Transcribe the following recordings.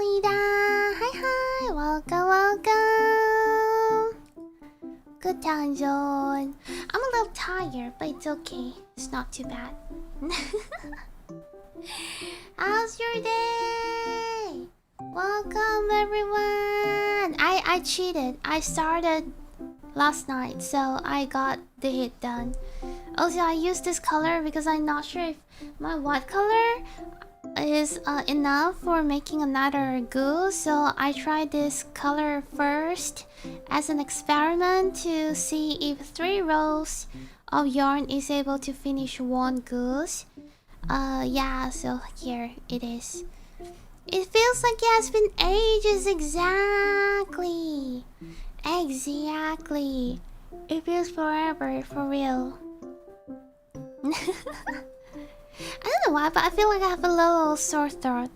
Lida, hi hi, welcome, welcome. Good time zone. I'm a little tired, but it's okay. It's not too bad. How's your day? Welcome everyone. I cheated. I started last night, so I got the hit done. Also, I used this color because I'm not sure if my white color is enough for making another goo, so I tried this color first as an experiment to see if 3 rows of yarn is able to finish one goose. Yeah, so here it is. It feels like it has been ages. Exactly. Exactly. It feels forever, for real. I don't know why, but I feel like I have a little sore throat.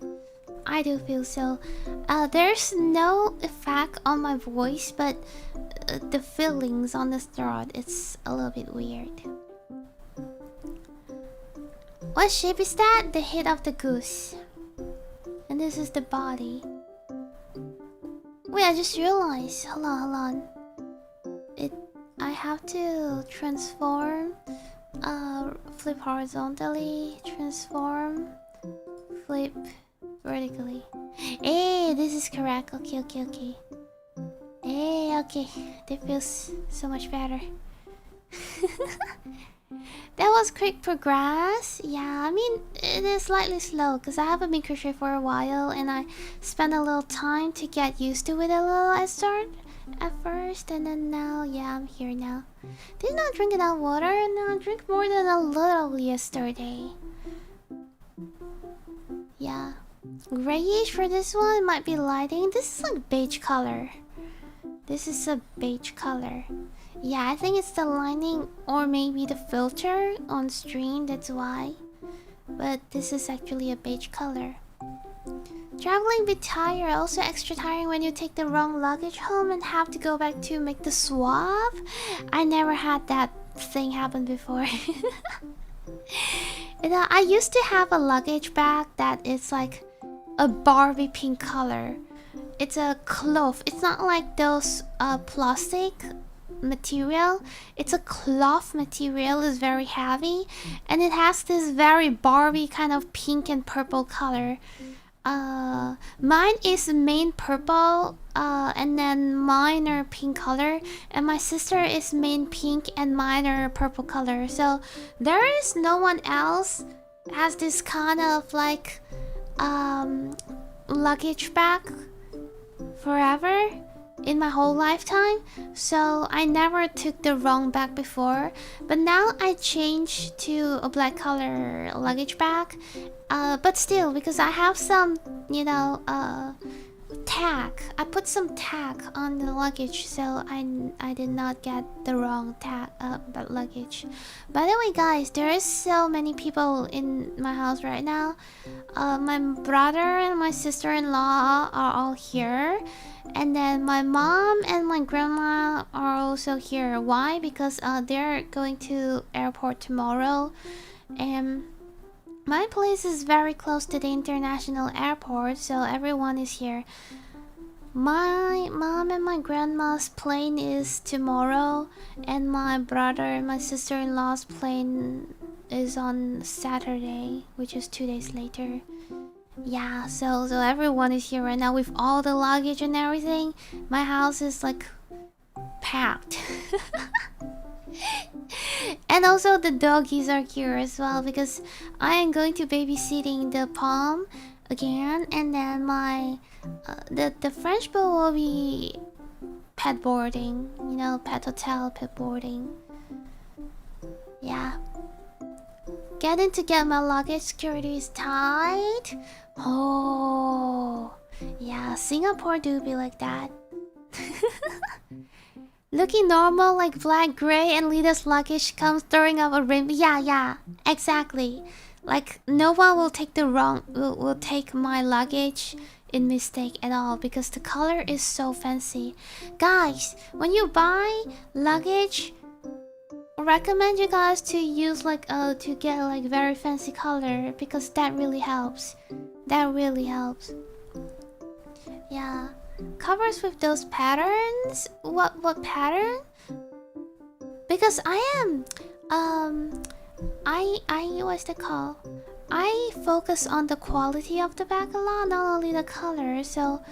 I do feel so. There's no effect on my voice, but the feelings on the throat, it's a little bit weird. What shape is that? The head of the goose. And this is the body. Wait, I just realized. Hold on. I have to transform. Flip horizontally. Transform. Flip vertically. Hey, this is correct. Okay. Hey, okay. That feels so much better. That was quick progress. Yeah, I mean, it is slightly slow because I haven't been crochet for a while and I spent a little time to get used to it a little. I started at first and then now, yeah, I'm here now. Did not drink enough water and I drank more than a little yesterday. Yeah. Grayish for this one, might be lighting. This is like beige color. This is a beige color. Yeah, I think it's the lining or maybe the filter on stream, that's why. But this is actually a beige color. Traveling a bit tired, also extra tiring when you take the wrong luggage home and have to go back to make the swap. I never had that thing happen before. I used to have a luggage bag that is like a Barbie pink color. It's a cloth. It's not like those plastic material. It's a cloth material. It's very heavy and it has this very Barbie kind of pink and purple color. Mine is main purple and then minor pink color, and my sister is main pink and minor purple color. So there is no one else has this kind of like luggage bag forever in my whole lifetime. So I never took the wrong bag before, but now I changed to a black color luggage bag. But still, because I have some, tag. I put some tag on the luggage, so I did not get the wrong tag but luggage. By the way, guys, there is so many people in my house right now. My brother and my sister-in-law are all here, and then my mom and my grandma are also here. Why? Because they're going to airport tomorrow, and my place is very close to the international airport, so everyone is here. My mom and my grandma's plane is tomorrow, and my brother and my sister-in-law's plane is on Saturday, which is 2 days later. Yeah, so everyone is here right now with all the luggage and everything. My house is like packed. And also the doggies are here as well, because I am going to babysitting the Palm again, and then my the French boy will be pet boarding, pet hotel, pet boarding. Yeah. Getting to get my luggage, security is tight. Oh, yeah, Singapore do be like that. Looking normal like black, gray, and Lida's luggage comes throwing up a rim. Yeah, exactly. Like no one will take will take my luggage in mistake at all, because the color is so fancy. Guys, when you buy luggage, recommend you guys to use to get like very fancy color, because that really helps. Yeah. Covers with those patterns. What pattern? Because I am what's the call? I focus on the quality of the bag a lot, not only the color. So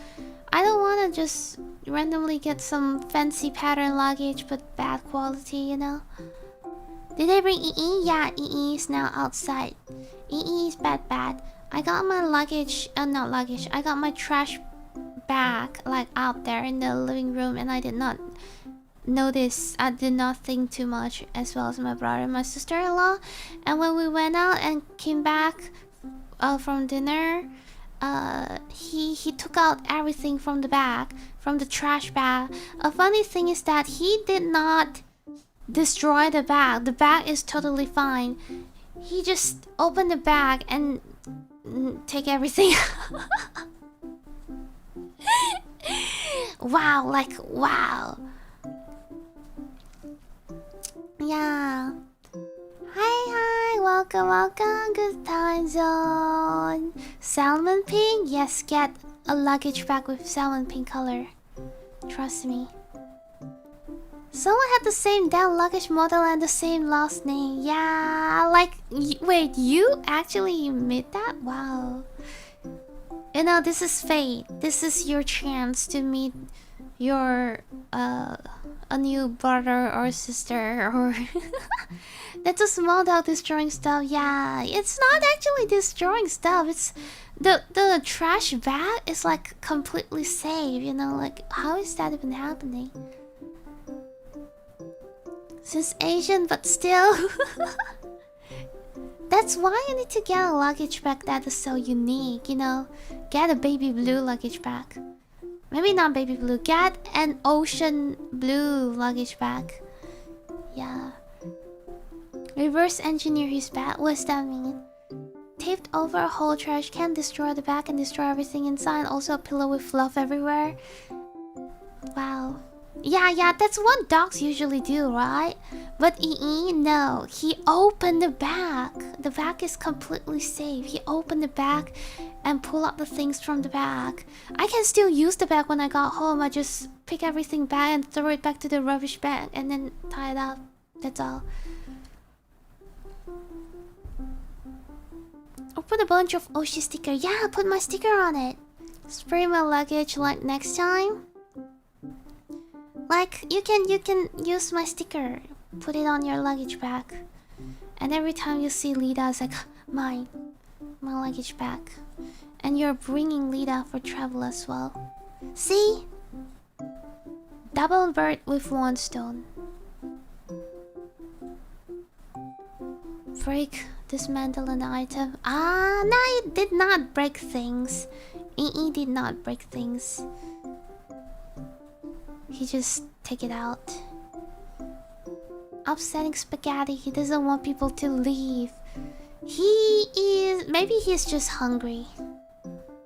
I don't want to just randomly get some fancy pattern luggage but bad quality, Did they bring EE? Yeah, EE is now outside. EE is bad. I got my luggage, not luggage. I got my trash bag like out there in the living room, and I did not notice. I did not think too much, as well as my brother and my sister-in-law. And when we went out and came back from dinner, he took out everything from the bag, from the trash bag. A funny thing is that he did not destroy the bag. The bag is totally fine. He just opened the bag and take everything. Wow, like wow. Yeah. Hi, welcome, good time zone. Salmon pink? Yes, get a luggage bag with salmon pink color. Trust me. Someone had the same damn luggage model and the same last name. Yeah, like, wait, you actually made that? Wow. You know, this is fate. This is your chance to meet your a new brother or sister or that's a small dog destroying stuff. Yeah, it's not actually destroying stuff. It's the trash bag is like completely safe, you know, like how is that even happening? Since Asian, but still. That's why you need to get a luggage bag that is so unique, you know. Get a baby blue luggage bag. Maybe not baby blue. Get an ocean blue luggage bag. Yeah. Reverse engineer his bag. What's that mean? Taped over a whole trash can, destroy the bag and destroy everything inside. Also a pillow with fluff everywhere. Wow. Yeah, that's what dogs usually do, right? But no. He opened the bag. The bag is completely safe. He opened the bag and pulled out the things from the bag. I can still use the bag when I got home. I just pick everything back and throw it back to the rubbish bag and then tie it up. That's all. I'll put a bunch of Oshi sticker. Yeah, put my sticker on it. Spray my luggage like next time. Like you can use my sticker, put it on your luggage bag, and every time you see Lida, it's like my luggage bag, and you're bringing Lida for travel as well. See, double bird with one stone. Break, dismantle an item. No, it did not break things. Did not break things. He just take it out. Upsetting spaghetti. He doesn't want people to leave. Maybe he's just hungry.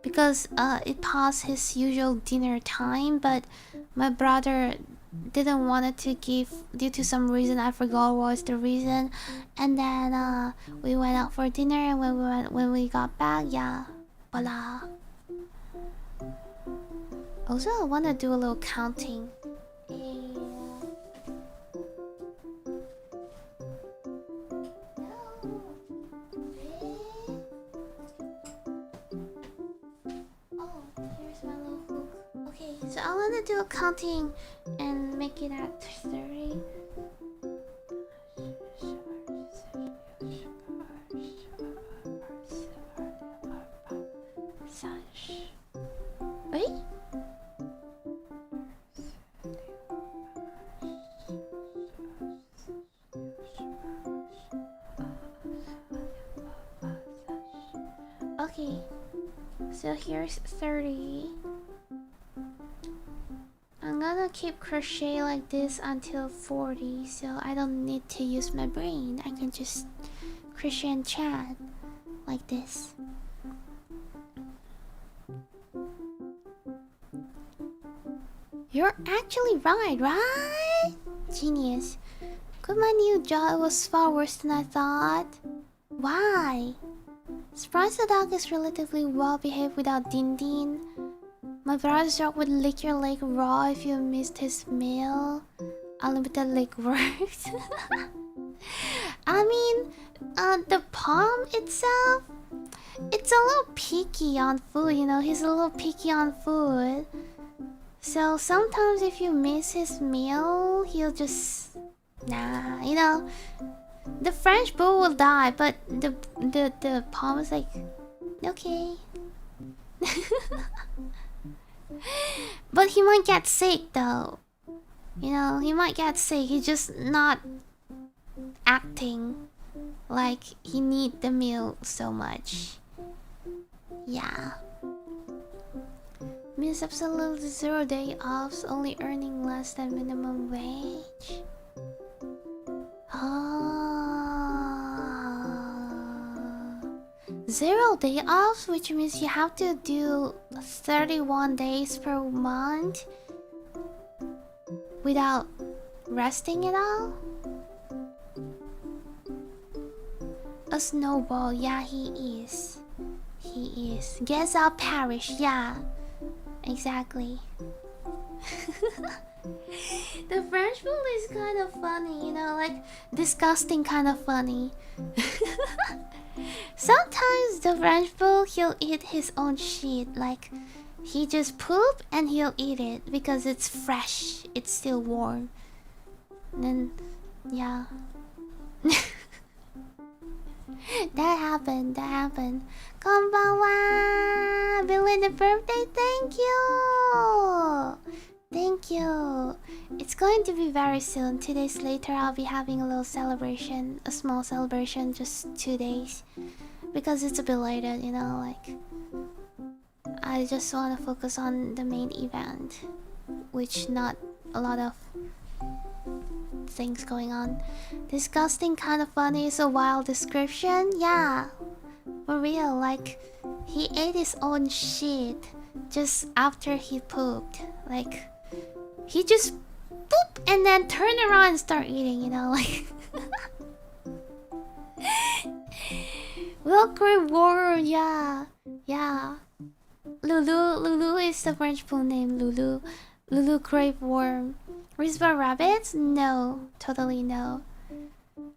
Because it passed his usual dinner time, but my brother didn't want it to give due to some reason. I forgot what was the reason. And then we went out for dinner, and when we got back, yeah, voila. Also, I want to do a little counting. Oh, here's my little hook. Okay, so I want to do a counting and make it at 30. Wait? Okay, so here's 30. I'm gonna keep crochet like this until 40, so I don't need to use my brain. I can just crochet and chat like this. You're actually right? Genius. Could my new job was far worse than I thought. Why? Surprised the dog is relatively well behaved without Din Din. My brother's dog would lick your leg raw if you missed his meal. Unlimited leg works. I mean, the palm itself, it's a little picky on food, you know. He's a little picky on food. So sometimes if you miss his meal, he'll just... Nah, you know. The French bull will die, but the palm is like... Okay. But he might get sick though. You know, he might get sick. He's just not acting like he need the meal so much. Yeah. Miss absolutely 0 day offs, only earning less than minimum wage. Ah. 0 day offs, which means you have to do 31 days per month without resting at all. A snowball, yeah, he is. He is. Guess our parish, yeah. Exactly. The French food is kind of funny, you know, like disgusting kind of funny. Sometimes the French food, he'll eat his own shit. Like, he just poop and he'll eat it because it's fresh. It's still warm. And then, yeah. That happened. Konbanwa! Belated birthday, thank you! Thank you. It's going to be very soon. 2 days later, I'll be having a little celebration. A small celebration, just 2 days. Because it's a belated, you know, like... I just want to focus on the main event. Which not a lot of things going on. Disgusting, kind of funny is a wild description. Yeah, for real. Like, he ate his own shit just after he pooped. Like, he just poop and then turn around and start eating, you know, like. Welcome worm, yeah. Lulu is the French full name. Lulu crave worm. Risba rabbits? No, totally no.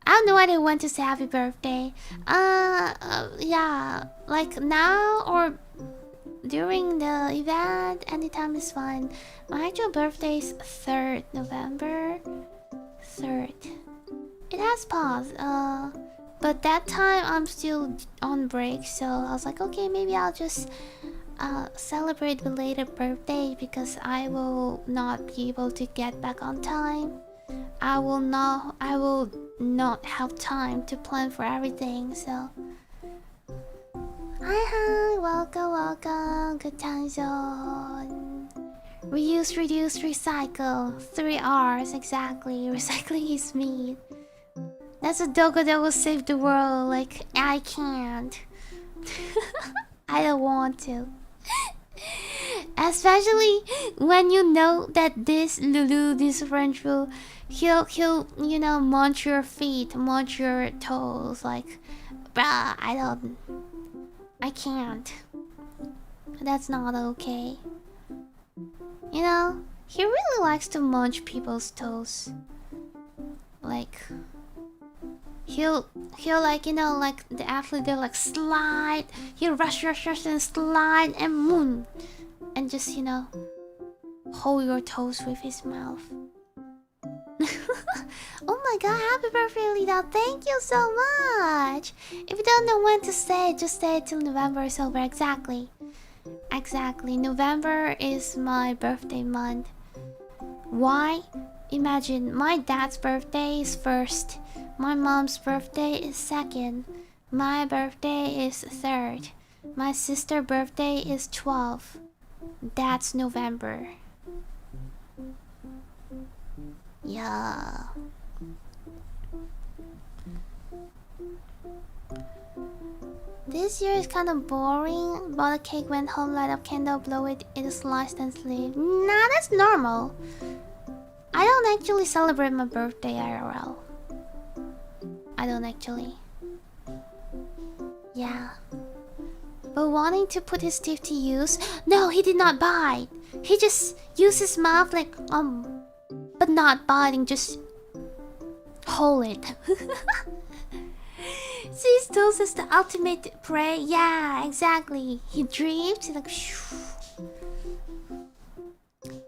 I have no idea when to say happy birthday. Yeah, like now or during the event, anytime is fine. My actual birthday is 3rd November. 3rd. It has paused. But that time I'm still on break, so I was like, okay, maybe I'll just celebrate belated birthday because I will not be able to get back on time. I will not have time to plan for everything, so hi, welcome, good time zone. Reuse, reduce, recycle. 3 R's exactly. Recycling is me. That's a doggo that will save the world. Like, I can't. I don't want to. Especially when you know that this Lulu, this French will, he'll you know, munch your feet, munch your toes. Like, bruh, I can't. That's not okay. You know, he really likes to munch people's toes. Like, he'll like, you know, like the athlete, they'll like slide. He'll rush and slide and moon. And just, you know, hold your toes with his mouth. Oh my god, happy birthday, Lida. Thank you so much. If you don't know when to say it, just say it till November is over. Exactly. November is my birthday month. Why? Imagine, my dad's birthday is 1st. My mom's birthday is 2nd. My birthday is 3rd. My sister's birthday is 12th. That's November. Yeah. This year is kind of boring. Bought a cake, went home, light up candle, blow it, eat a slice, then sleep. Nah, that's normal. I don't actually celebrate my birthday IRL. I don't actually. Yeah. But wanting to put his teeth to use? No, he did not bite. He just used his mouth like, but not biting, just hold it. These tools is the ultimate prey. Yeah, exactly. He drifts like shoo.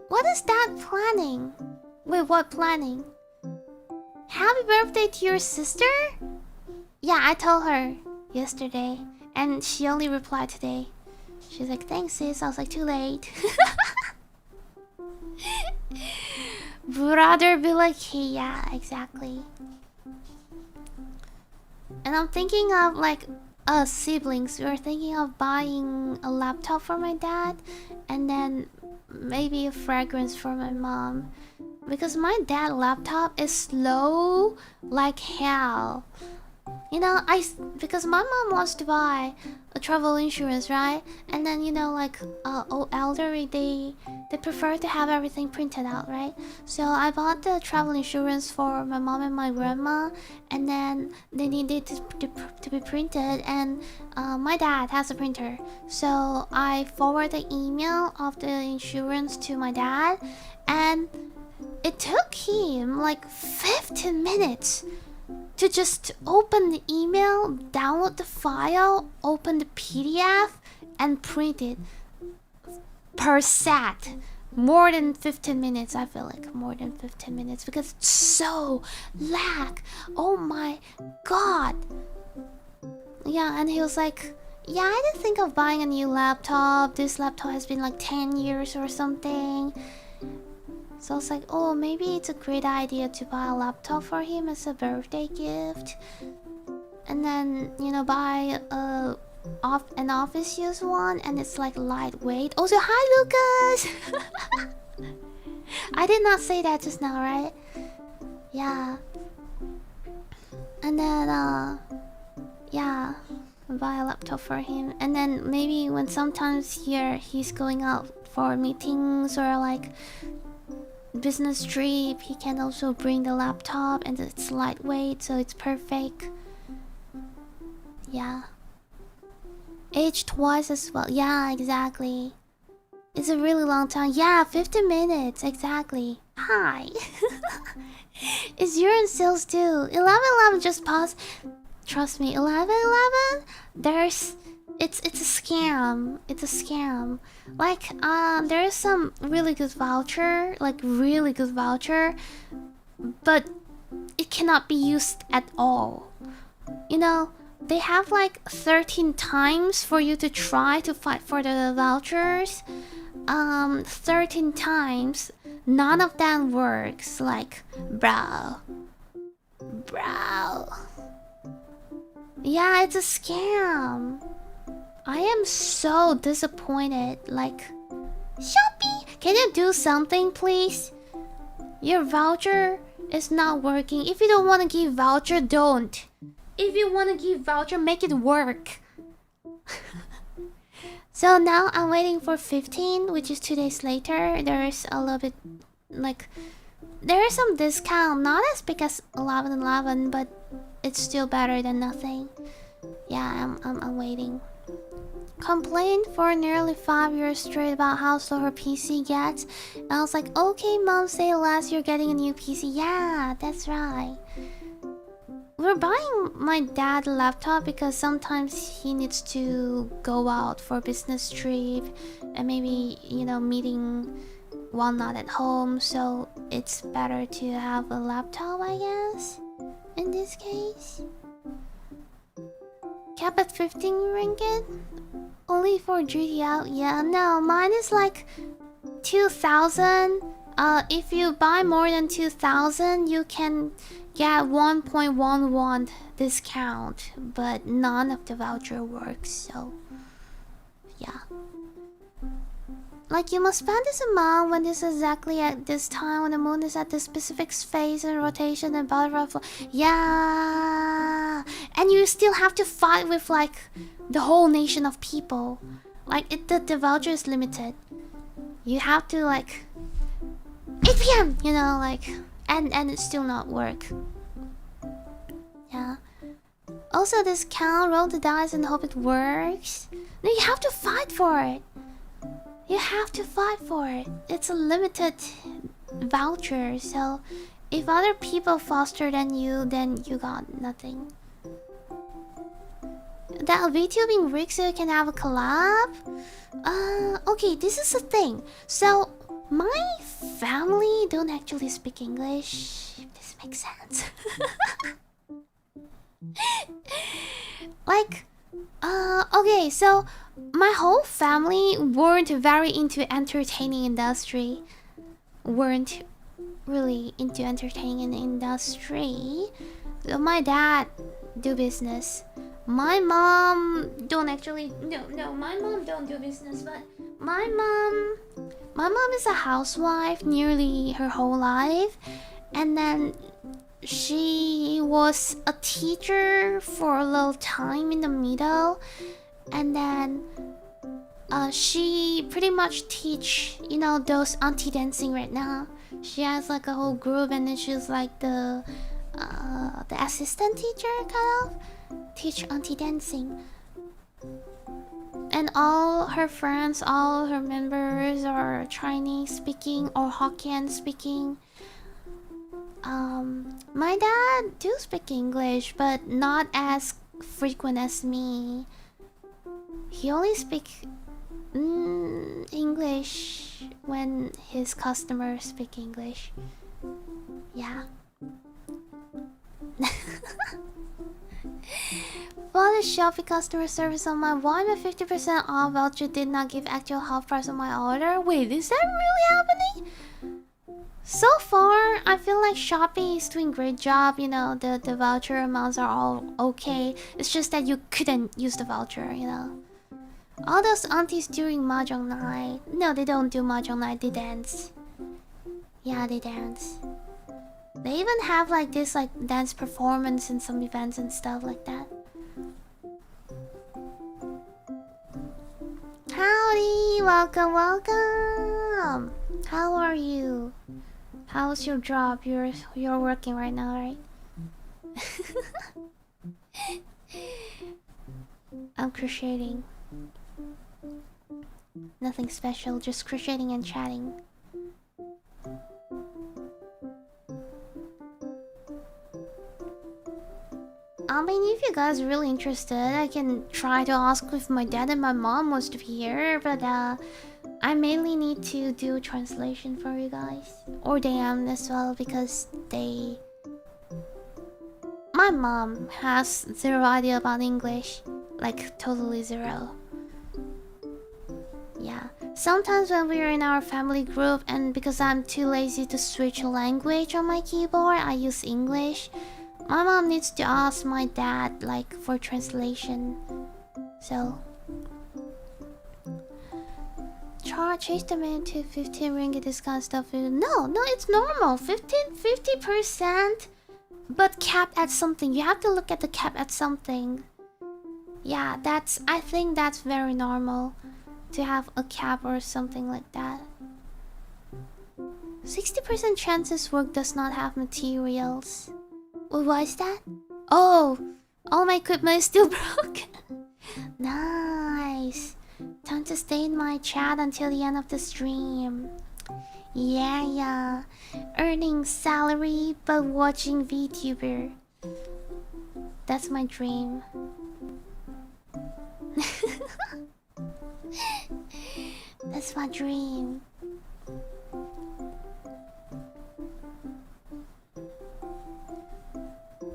What is that planning? Wait, what planning? Happy birthday to your sister? Yeah, I told her yesterday. And she only replied today. She's like, thanks sis. I was like, too late. rather be like, hey, yeah, exactly. And I'm thinking of like siblings. We were thinking of buying a laptop for my dad, and then maybe a fragrance for my mom, because my dad's laptop is slow like hell. You know, because my mom wants to buy a travel insurance, right? And then, you know, like elderly, they prefer to have everything printed out, right? So I bought the travel insurance for my mom and my grandma, and then they needed to be printed, and my dad has a printer, so I forward the email of the insurance to my dad, and it took him like 15 minutes to just open the email, download the file, open the PDF, and print it per set. More than 15 minutes, I feel like. More than 15 minutes, because it's so lag. Oh my god. Yeah, and he was like, yeah, I didn't think of buying a new laptop. This laptop has been like 10 years or something. So I was like, oh, maybe it's a great idea to buy a laptop for him as a birthday gift. And then, you know, buy an office use one, and it's like lightweight. Also, hi Lucas! I did not say that just now, right? Yeah. And then, yeah, buy a laptop for him. And then maybe when sometimes here he's going out for meetings or like business trip, he can also bring the laptop, and it's lightweight, so it's perfect. Yeah. Age twice as well. Yeah, exactly. It's a really long time. Yeah, 50 minutes, exactly. Hi. It's urine sales too. 1111 just paused. Trust me, 1111, it's a scam. It's a scam. Like, there is some really good voucher, but it cannot be used at all. You know, they have like 13 times for you to try to fight for the vouchers. 13 times, none of them works. Like, bro. Yeah, it's a scam. I am so disappointed. Like, Shopee, can you do something, please? Your voucher is not working. If you don't want to give voucher, don't. If you want to give voucher, make it work. So now I'm waiting for 15, which is 2 days later. There's a little bit, like, there is some discount. Not as big as 1111, but it's still better than nothing. Yeah, I'm waiting. Complained for nearly 5 years straight about how slow her PC gets. And I was like, okay, mom, say less, you're getting a new PC. Yeah, that's right. We're buying my dad a laptop because sometimes he needs to go out for a business trip, and maybe, you know, meeting while not at home. So it's better to have a laptop, I guess, in this case. Cap at 15 ringgit? Only for GTL? Yeah, no, mine is like 2,000. If you buy more than 2,000, you can get 1.11 discount, but none of the voucher works, so yeah. Like, you must spend this amount when this is exactly at this time, when the moon is at this specific phase and rotation and butterfly. Yeah, and you still have to fight with like the whole nation of people. Like, the voucher is limited. You have to like 8 p.m. You know, like, and it still not work. Yeah. Also, this count, roll the dice and hope it works. No, you have to fight for it. You have to fight for it. It's a limited voucher, so if other people faster than you, then you got nothing. That VTubing rig so you can have a collab? Okay, this is the thing. So, my family don't actually speak English, if this makes sense. Like, okay, so my whole family weren't very into entertaining industry. Weren't really into entertainment industry. So my dad do business. My mom don't actually no my mom don't do business, but my mom is a housewife nearly her whole life, and then she was a teacher for a little time in the middle, and then she pretty much teach, you know, those auntie dancing right now. She has like a whole group, and then she's like the assistant teacher, kind of teach auntie dancing. And all her friends, all her members are Chinese speaking or Hokkien speaking. My dad do speak English, but not as frequent as me. He only speak English when his customers speak English. Yeah. For the Shopee customer service on my why my 50% off voucher did not give actual half price on my order. Wait, is that really happening? So far, I feel like Shopee is doing a great job. You know, the voucher amounts are all okay. It's just that you couldn't use the voucher, you know. All those aunties during Mahjong night. No, they don't do Mahjong night, they dance. Yeah, they dance. They even have like this like dance performance in some events and stuff like that. Howdy, welcome, welcome. How are you? How's your job? You're working right now, right? I'm crocheting. Nothing special, just crocheting and chatting. I mean, if you guys are really interested, I can try to ask if my dad and my mom wants to be here, but I mainly need to do translation for you guys. Or them as well, because they... My mom has zero idea about English. Like, totally zero. Yeah. Sometimes when we're in our family group, and because I'm too lazy to switch language on my keyboard, I use English. My mom needs to ask my dad, like, for translation. So... Change the menu to 15 ringgit discount stuff. No, it's normal. 50%. But capped at something. You have to look at the cap at something. Yeah, I think that's very normal. To have a cap or something like that. 60% chances work does not have materials. Well, why is that? Oh, all my equipment is still broken. Nice. Time to stay in my chat until the end of the stream. Yeah. Earning salary but watching Vtuber. That's my dream. That's my dream.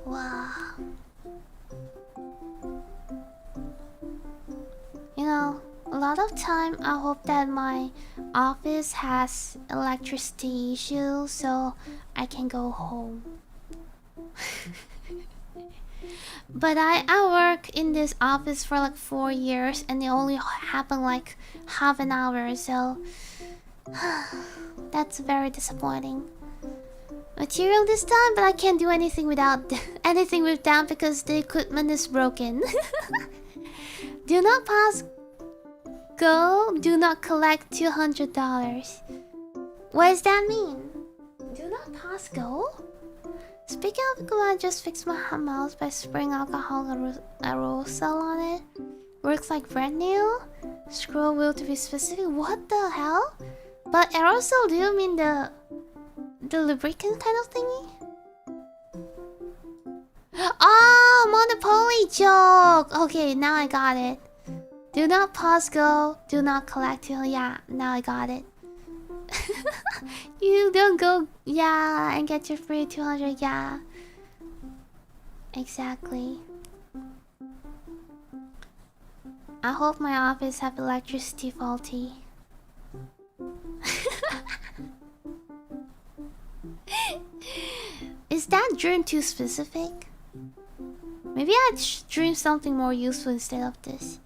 Wow. You know, a lot of time I hope that my office has electricity issues so I can go home. But I work in this office for like 4 years and it only happened like half an hour, so that's very disappointing. Material this time, but I can't do anything without anything with them because the equipment is broken. Do not pass go, do not collect $200. What does that mean? Do not pass go? Speaking of go, I just fixed my mouse by spraying alcohol aerosol on it. Works like brand new. Scroll wheel to be specific. What the hell? But aerosol, do you mean the lubricant kind of thingy? Oh, Monopoly joke! Okay, now I got it. Do not pause go, do not collect. Yeah, now I got it. You don't go, yeah, and get your free 200, yeah. Exactly. I hope my office have electricity faulty. dream too specific? Maybe I dream something more useful instead of this.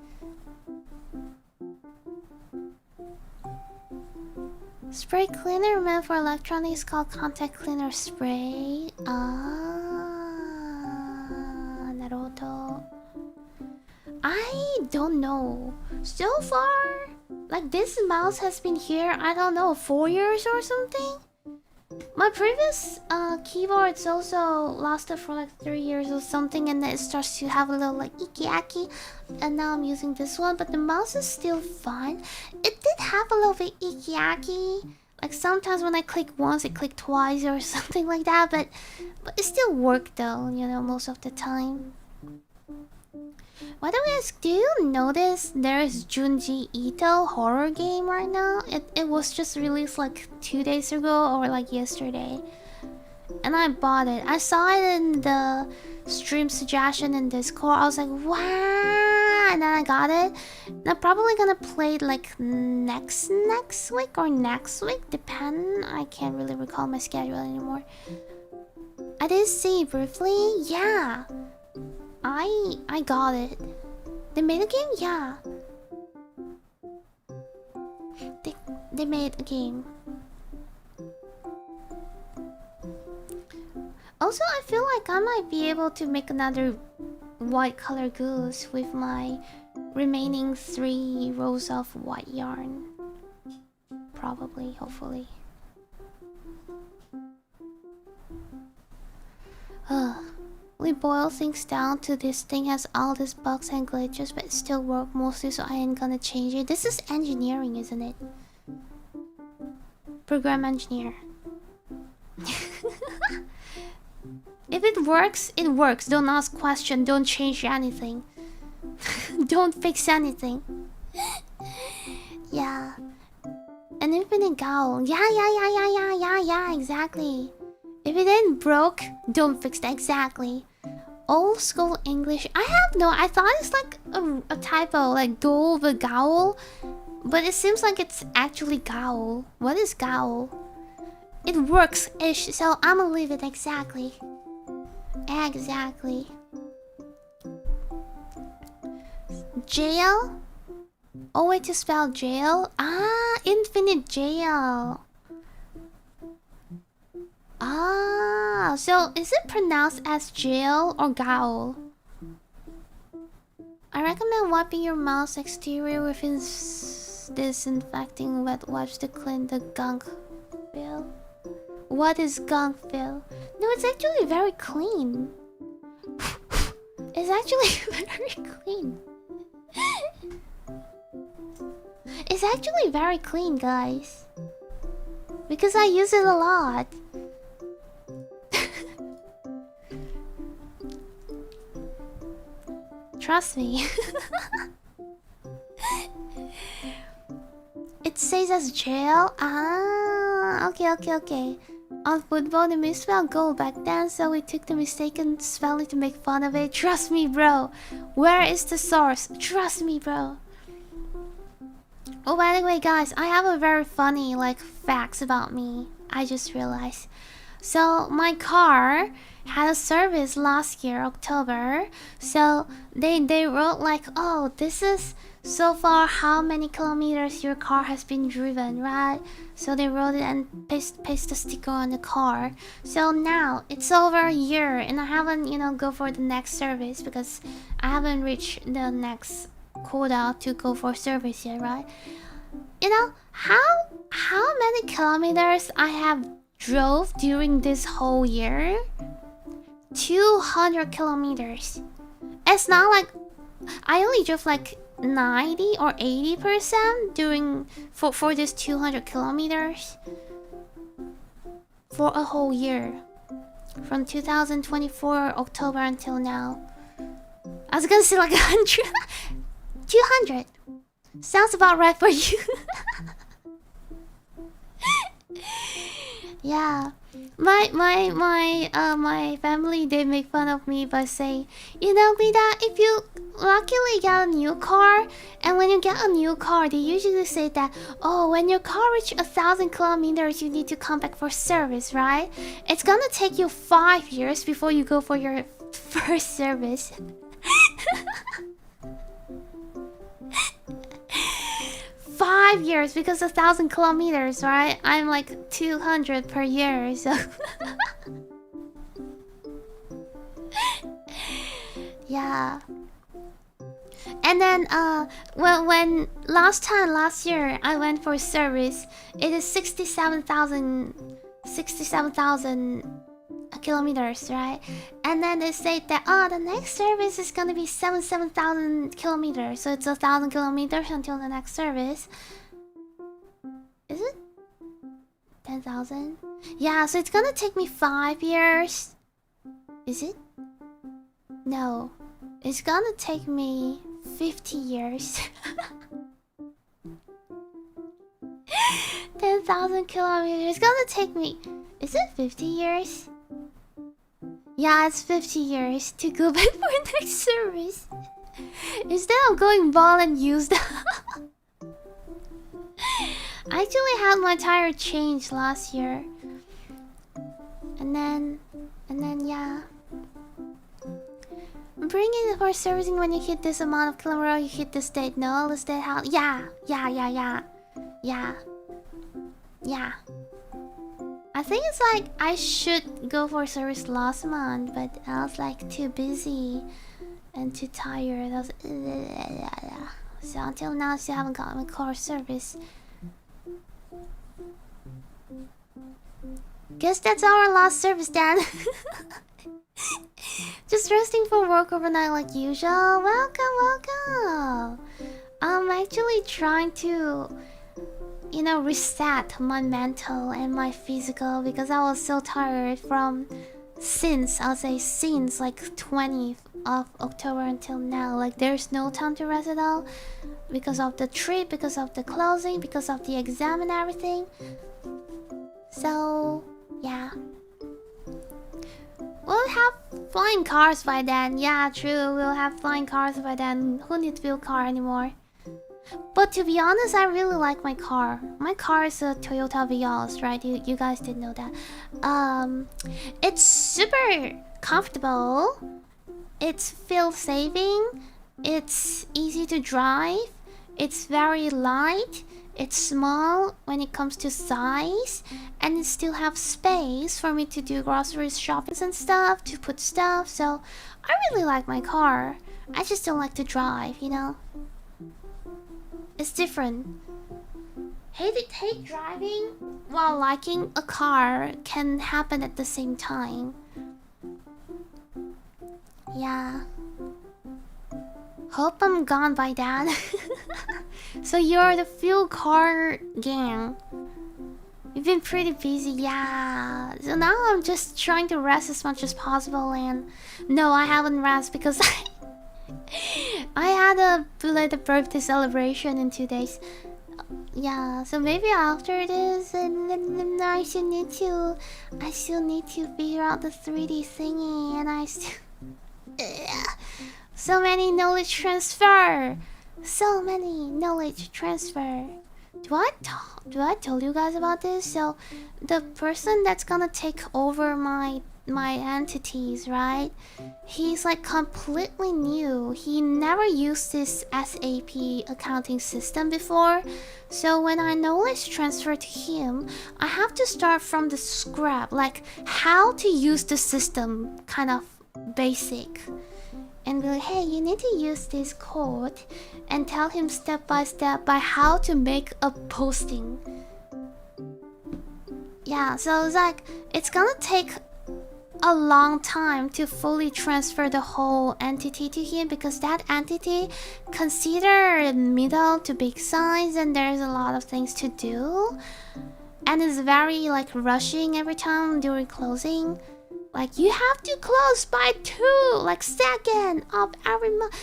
Spray cleaner meant for electronics called contact cleaner spray. Naruto. I don't know. So far, like this mouse has been here, I don't know, 4 years or something? My previous keyboards also lasted for like 3 years or something, and then it starts to have a little like icky-aki, and now I'm using this one, but the mouse is still fine. It did have a little bit icky-aki, like sometimes when I click once it clicked twice or something like that, but it still worked though, you know, most of the time. By the way, guys, do you notice there's Junji Ito horror game right now? It was just released like 2 days ago or like yesterday. And I bought it. I saw it in the stream suggestion in Discord. I was like, wow! And then I got it. And I'm probably gonna play it like next week or next week. Depending. I can't really recall my schedule anymore. I did see briefly. Yeah. I got it. They made a game? Yeah. They made a game. Also, I feel like I might be able to make another white color goose with my remaining 3 rows of white yarn. Probably, hopefully. We boil things down to this thing has all these bugs and glitches, but it still works mostly, so I ain't gonna change it. This is engineering, isn't it? Program engineer. If it works, it works. Don't ask questions, don't change anything. Don't fix anything. Yeah. An infinite gowl. Yeah, exactly. If it ain't broke, don't fix that. Exactly. Old school English. I thought it's like a typo, like dole the gowl. But it seems like it's actually gowl. What is gowl? It works-ish, so I'ma leave it exactly. Exactly. Jail? Oh, wait, to spell jail? Ah, infinite jail. Ah, so is it pronounced as jail or gowl? I recommend wiping your mouse exterior with disinfecting wet wipes to clean the gunk feel. What is gunk feel? No, it's actually very clean. It's actually very clean. It's actually very clean, guys. Because I use it a lot. Trust me. It says as jail. Ah, okay. On football, they misspelled goal back then, so we took the mistaken spelling to make fun of it. Trust me, bro. Where is the source? Trust me, bro. Oh, by the way, guys, I have a very funny, like, facts about me. I just realized. So, my car had a service last year, October. So, they wrote like, oh, this is so far how many kilometers your car has been driven, right? So they wrote it and paste the sticker on the car. So now it's over a year and I haven't, go for the next service because I haven't reached the next quota to go for service yet, right? How many kilometers I have drove during this whole year? 200 kilometers. It's not like I only drove like 90 or 80% during for this 200 kilometers for a whole year, from 2024 October until now. I was gonna say like 100. 200 sounds about right for you. Yeah. My family, they make fun of me by saying, you know, Lida, if you luckily get a new car, and when you get a new car, they usually say that, oh, when your car reaches 1,000 kilometers, you need to come back for service, right? It's gonna take you 5 years before you go for your first service. 5 years because 1,000 kilometers, right? I'm like 200 per year, so yeah. And then when last year I went for service, it is 67,000 kilometers, right? And then they say that the next service is gonna be 7,000 kilometers, so it's 1,000 kilometers until the next service. Is it 10,000? Yeah, so it's gonna take me 5 years. Is it? No, it's gonna take me 50 years. 10,000 kilometers. It's gonna take me. Is it 50 years? Yeah, it's 50 years to go back for next service. Instead of going ball and used. I actually had my tire changed last year. And then yeah. Bring it for servicing when you hit this amount of kilometers, you hit this date. No, the state how. Yeah. I think it's like I should go for service last month, but I was like too busy and too tired. I was so until now, I still haven't gotten my car service. Guess that's our last service, Dan. Just resting for work overnight like usual. Welcome. I'm actually trying to, you know, reset my mental and my physical because I was so tired from since like 20th of October until now. Like there's no time to rest at all because of the trip, because of the closing, because of the exam and everything. So yeah, we'll have flying cars by then. Yeah, true, we'll have flying cars by then. Who needs to build car anymore? But to be honest, I really like my car. My car is a Toyota Vios, right? You guys didn't know that. It's super comfortable. It's fuel saving. It's easy to drive. It's very light. It's small when it comes to size, and it still have space for me to do groceries, shoppings and stuff, to put stuff. So I really like my car. I just don't like to drive, you know. It's different. Hate driving while liking a car can happen at the same time. Yeah. Hope I'm gone by then. So you're the fuel car gang. You've been pretty busy, yeah. So now I'm just trying to rest as much as possible, and no, I haven't rest because I had a belated birthday celebration in 2 days. Yeah, so maybe after this, and I still need to figure out the 3D thingy, and I still so many knowledge transfer. Do I tell you guys about this? So the person that's gonna take over my entities, right? He's like completely new. He never used this SAP accounting system before. So when I knowledge transfer to him, I have to start from the scrap, like how to use the system, kind of basic. And be like, hey, you need to use this code, and tell him step by step by how to make a posting. Yeah, so it's like it's gonna take a long time to fully transfer the whole entity to him, because that entity consider middle to big size, and there's a lot of things to do, and it's very like rushing every time during closing. Like you have to close by 2 like second of every month.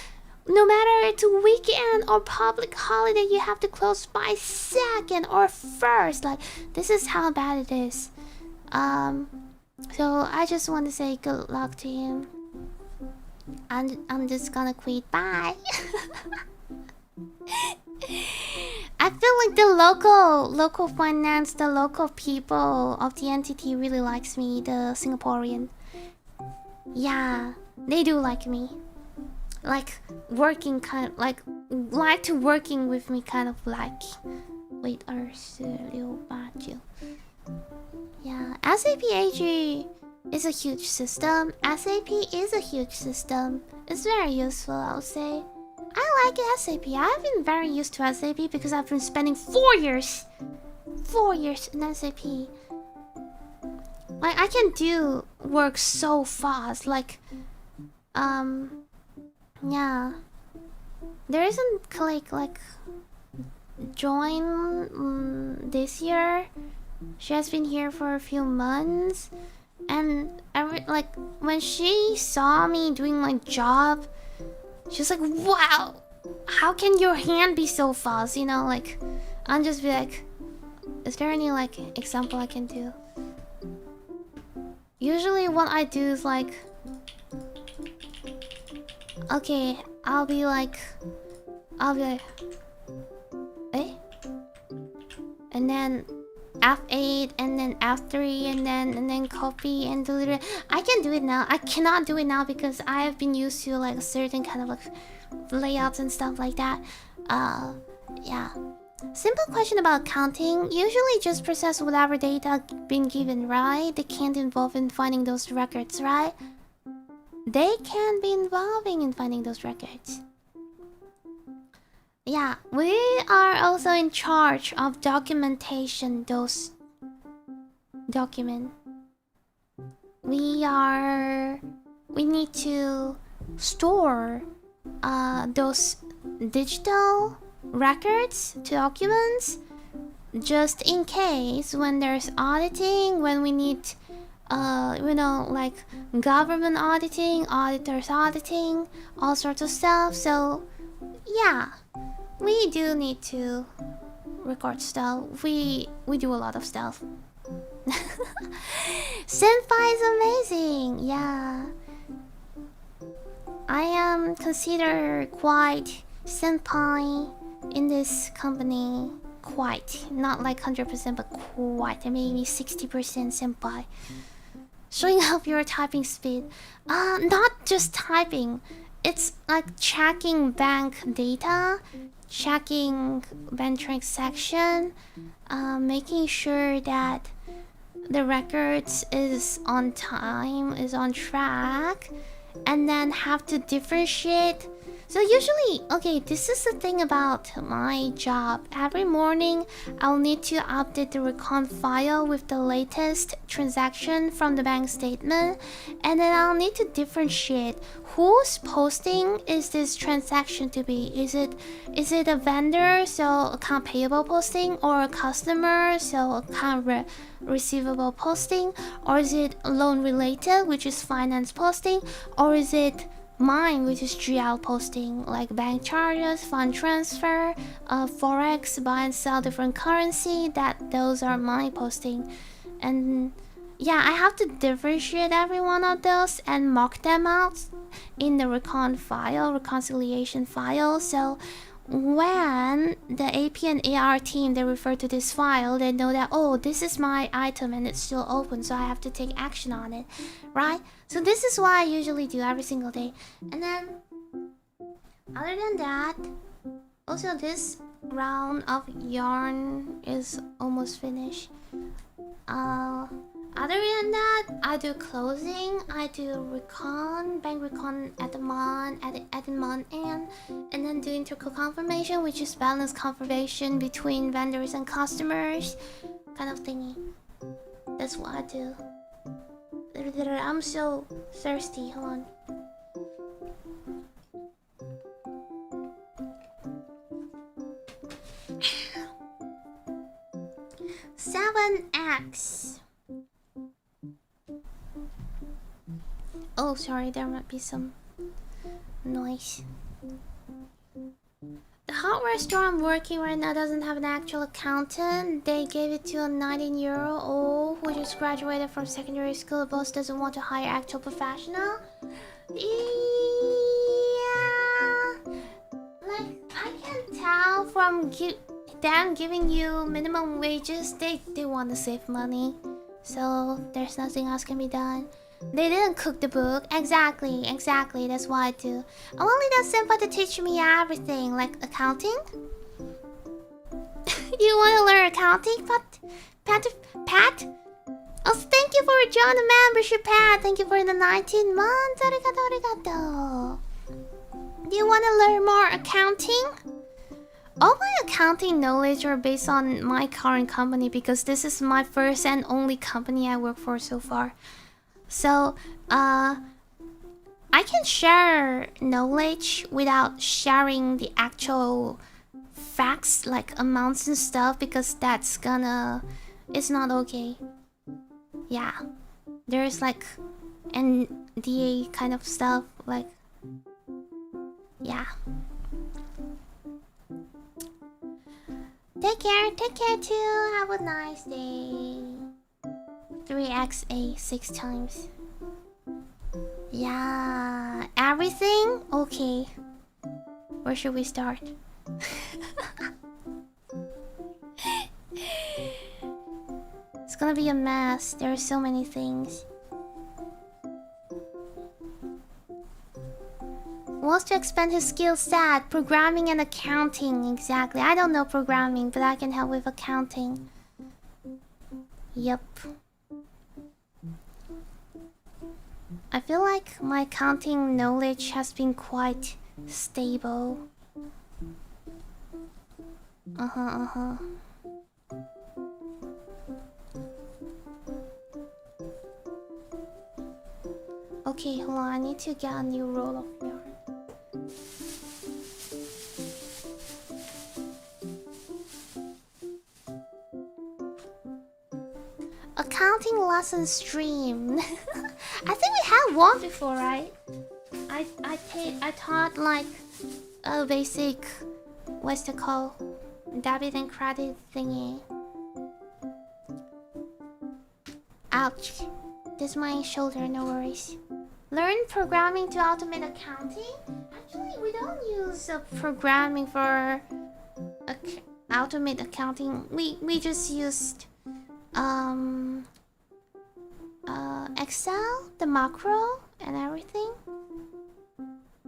No matter it's a weekend or public holiday, you have to close by second or first. Like this is how bad it is. So I just want to say good luck to him. I'm just gonna quit. Bye. I feel like the local finance, the local people of the entity really likes me. The Singaporean, yeah, they do like me. Like working kind of like to working with me kind of like. Wait, yeah, SAP AG is a huge system. SAP is a huge system. It's very useful, I would say. I like SAP. I've been very used to SAP because I've been spending 4 years in SAP. Like I can do work so fast. Like, yeah. There isn't like join this year. She has been here for a few months, and like when she saw me doing my job, she's like, "Wow, how can your hand be so fast?" You know, like I'll just be like, "Is there any like example I can do?" Usually, what I do is like, okay, I'll be like, eh, and then F8 and then F3 and then copy and delete it. I can do it now. I cannot do it now because I have been used to like a certain kind of like layouts and stuff like that. Yeah. Simple question about counting. Usually just process whatever data been given, right? They can't involve in finding those records, right? They can be involving in finding those records. Yeah, we are also in charge of documentation. Those document. We need to store those digital records to documents just in case when there's auditing, when we need you know, like government auditing, auditors auditing, all sorts of stuff. So yeah, we do need to record stuff. We do a lot of stuff. Senpai is amazing. Yeah, I am considered quite senpai in this company. Quite, not like 100%, but quite, maybe 60% senpai. Showing up your typing speed. Not just typing. It's like checking bank data, checking bank transaction, making sure that the records is on time, is on track, and then have to differentiate. So usually, okay, this is the thing about my job. Every morning, I'll need to update the recon file with the latest transaction from the bank statement. And then I'll need to differentiate whose posting is this transaction to be. Is it a vendor, so account payable posting, or a customer, so account receivable posting, or is it loan related, which is finance posting, or is it mine, which is GL posting, like bank charges, fund transfer, forex, buy and sell different currency. Those are my posting, and yeah, I have to differentiate every one of those and mark them out in the reconciliation file. So when the AP and AR team they refer to this file, they know that, oh, this is my item and it's still open, so I have to take action on it, right? So this is what I usually do every single day. And then other than that, also this round of yarn is almost finished. Other than that, I do closing, I do recon, bank recon at the month end, and then do interco confirmation, which is balance confirmation between vendors and customers, kind of thingy. That's what I do. I'm so thirsty. Hold on. Seven X. Oh, sorry, there might be some noise. The hardware store I'm working right now doesn't have an actual accountant. They gave it to a 19-year-old. who just graduated from secondary school. The boss doesn't want to hire actual professional. Yeah, like I can tell from them giving you minimum wages, they want to save money, so there's nothing else can be done. They didn't cook the book. Exactly. That's why I do. I want Lida Senpai to teach me everything, like accounting. You want to learn accounting, Pat? Oh, thank you for joining the membership, Pat. Thank you for the 19 months. Arigato. Do you want to learn more accounting? All my accounting knowledge are based on my current company because this is my first and only company I work for so far. So, I can share knowledge without sharing the actual facts, like amounts and stuff, because it's not okay. Yeah, there's like NDA kind of stuff, like, yeah. Take care too. Have a nice day. 3xa 6 times. Yeah, everything? Okay. Where should we start? It's gonna be a mess. There are so many things. Wants to expand his skill set. Programming and accounting. Exactly. I don't know programming, but I can help with accounting. Yep. I feel like my accounting knowledge has been quite stable. Okay, hold on. I need to get a new roll of yarn. Accounting lesson stream. I think we had one before, right? I taught like a basic, what's it called, debit and credit thingy. Ouch. This is my shoulder, no worries. Learn programming to automate accounting? Actually, we don't use programming for automate accounting. We just used Excel, the macro, and everything.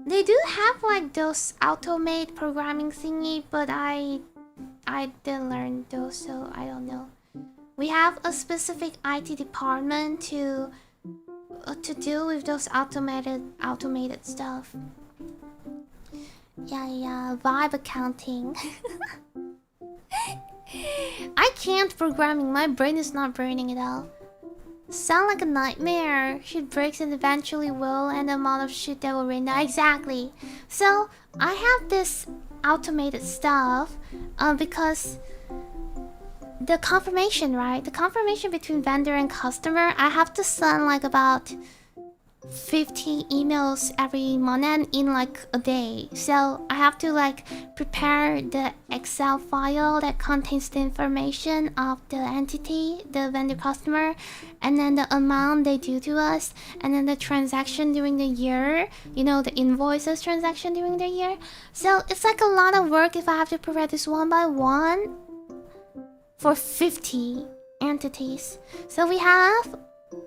They do have like those automate programming thingy, but I didn't learn those, so I don't know. We have a specific IT department to deal with those automated stuff. Yeah, vibe accounting. I can't programming. My brain is not burning at all. Sound like a nightmare. Shit breaks and eventually will, and the amount of shit that will rain down. Exactly. So I have this automated stuff because the confirmation, right? The confirmation between vendor and customer, I have to send like about 50 emails every month and in like a day. So I have to like prepare the Excel file that contains the information of the entity, the vendor customer, and then the amount they due to us, and then the transaction during the year, you know, the invoices transaction during the year. So it's like a lot of work if I have to prepare this one by one for 50 entities. So we have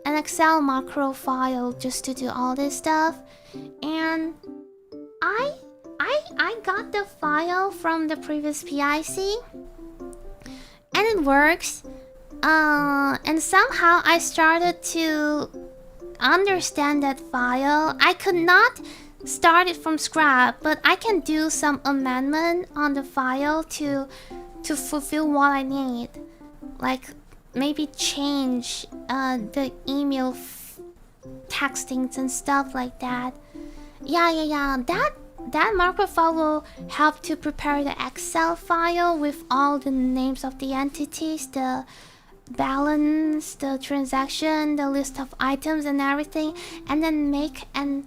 an Excel macro file just to do all this stuff, and I got the file from the previous PIC, and it works. And somehow I started to understand that file. I could not start it from scratch, but I can do some amendment on the file to fulfill what I need, like maybe change the email textings and stuff like that. Yeah. That macro file will help to prepare the Excel file with all the names of the entities, the balance, the transaction, the list of items and everything, and then make an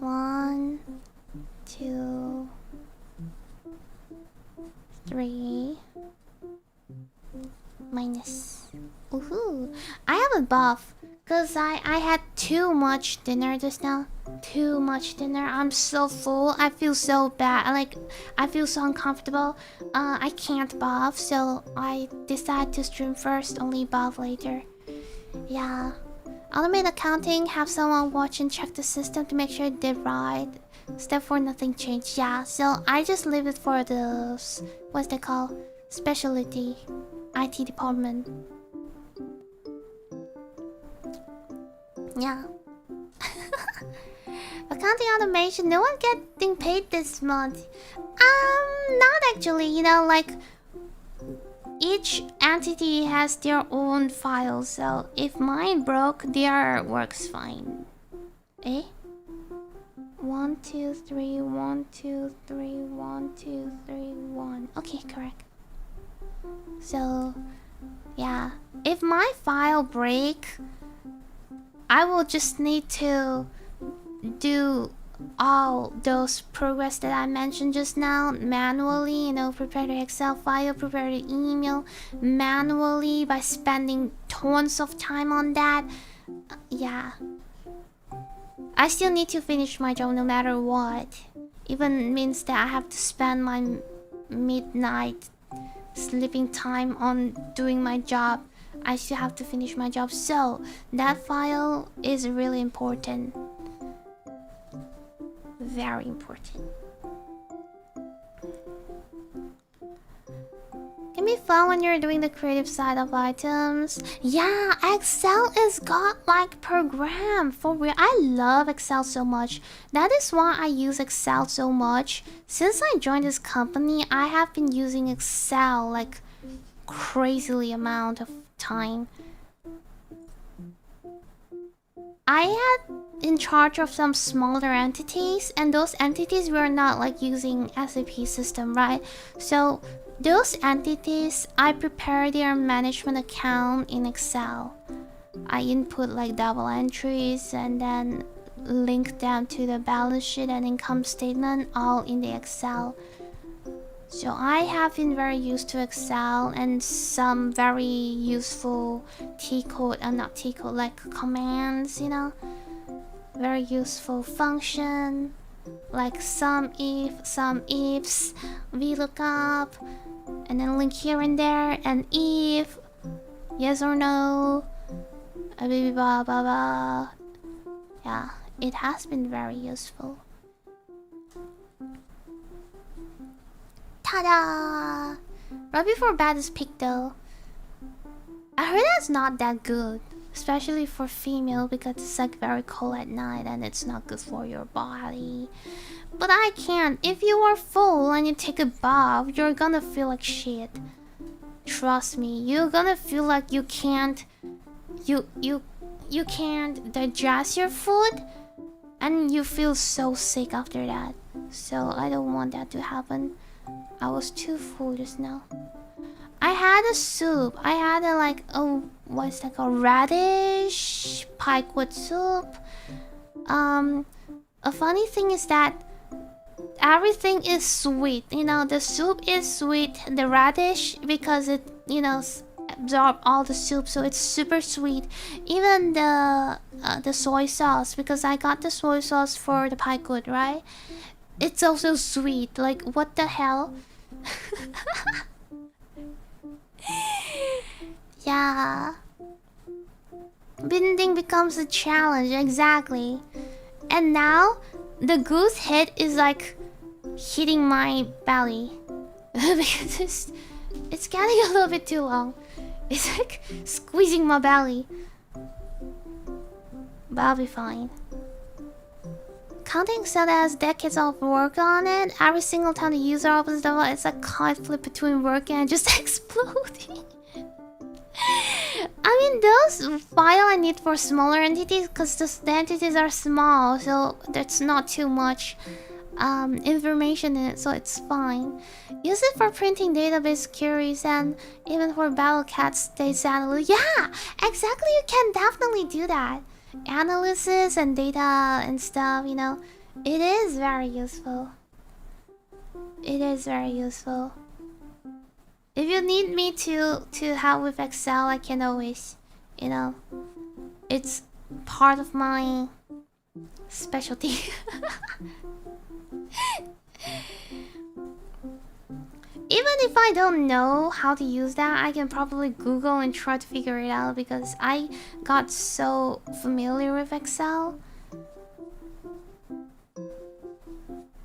1, 2, 3. Minus. Woohoo! I have a buff because I had too much dinner just now. Too much dinner. I'm so full. I feel so bad. I feel so uncomfortable. I can't buff, so I decide to stream first, only buff later. Yeah. Automate accounting. Have someone watch and check the system to make sure it did right. Step 4, nothing changed. Yeah. So I just leave it for the what's they call specialty. IT department. Yeah. Accounting automation. No one getting paid this month. Not actually. You know, like each entity has their own file. So if mine broke, their works fine. Eh? 1, 2, 3. 1, 2, 3. 1, 2, 3. 1. Okay, correct. So, yeah, if my file break, I will just need to do all those progress that I mentioned just now manually. You know, prepare the Excel file, prepare the email manually by spending tons of time on that. Yeah, I still need to finish my job no matter what. Even means that I have to spend my midnight sleeping time on doing my job. I still have to finish my job, so that file is really important. Very important. Can be fun when you're doing the creative side of items. Yeah, Excel is godlike program for real. I love Excel so much. That is why I use Excel so much. Since I joined this company, I have been using Excel like crazily amount of time. I had in charge of some smaller entities, and those entities were not like using SAP system, right? So those entities, I prepare their management account in Excel. I input like double entries and then link them to the balance sheet and income statement all in the Excel. So I have been very used to Excel and some very useful T-code, not T-code, like commands, you know? Very useful function, like some if, some ifs, VLOOKUP, and then link here and there, and if, yes or no, blah blah blah blah. Yeah, it has been very useful. Ta-da! Right before bed is picked though. I heard that's not that good, especially for female because it's like very cold at night and it's not good for your body. But I can't. If you are full and you take a bath, you're gonna feel like shit. Trust me, you're gonna feel like you can't can't digest your food and you feel so sick after that. So I don't want that to happen. I was too full just now. I had a soup. I had a like what's that called? Radish pikewood soup. A funny thing is that everything is sweet. You know, the soup is sweet. The radish, because it, you know, absorb all the soup, so it's super sweet. Even the soy sauce, because I got the soy sauce for the pikewood, right? It's also sweet. Like, what the hell? Yeah. Bending becomes a challenge, exactly. And now the goose head is like hitting my belly because it's getting a little bit too long. It's like squeezing my belly. But I'll be fine. Counting Excel has decades of work on it. Every single time the user opens the file, it's a coin flip between working and just exploding. I mean, those files I need for smaller entities because the entities are small, so that's not too much information in it, so it's fine. Use it for printing database queries and even for Battlecat states analysis. Yeah, exactly. You can definitely do that. Analysis and data and stuff, you know, it is very useful. It is very useful. If you need me to help with Excel, I can always, you know, it's part of my specialty. Even if I don't know how to use that, I can probably Google and try to figure it out because I got so familiar with Excel.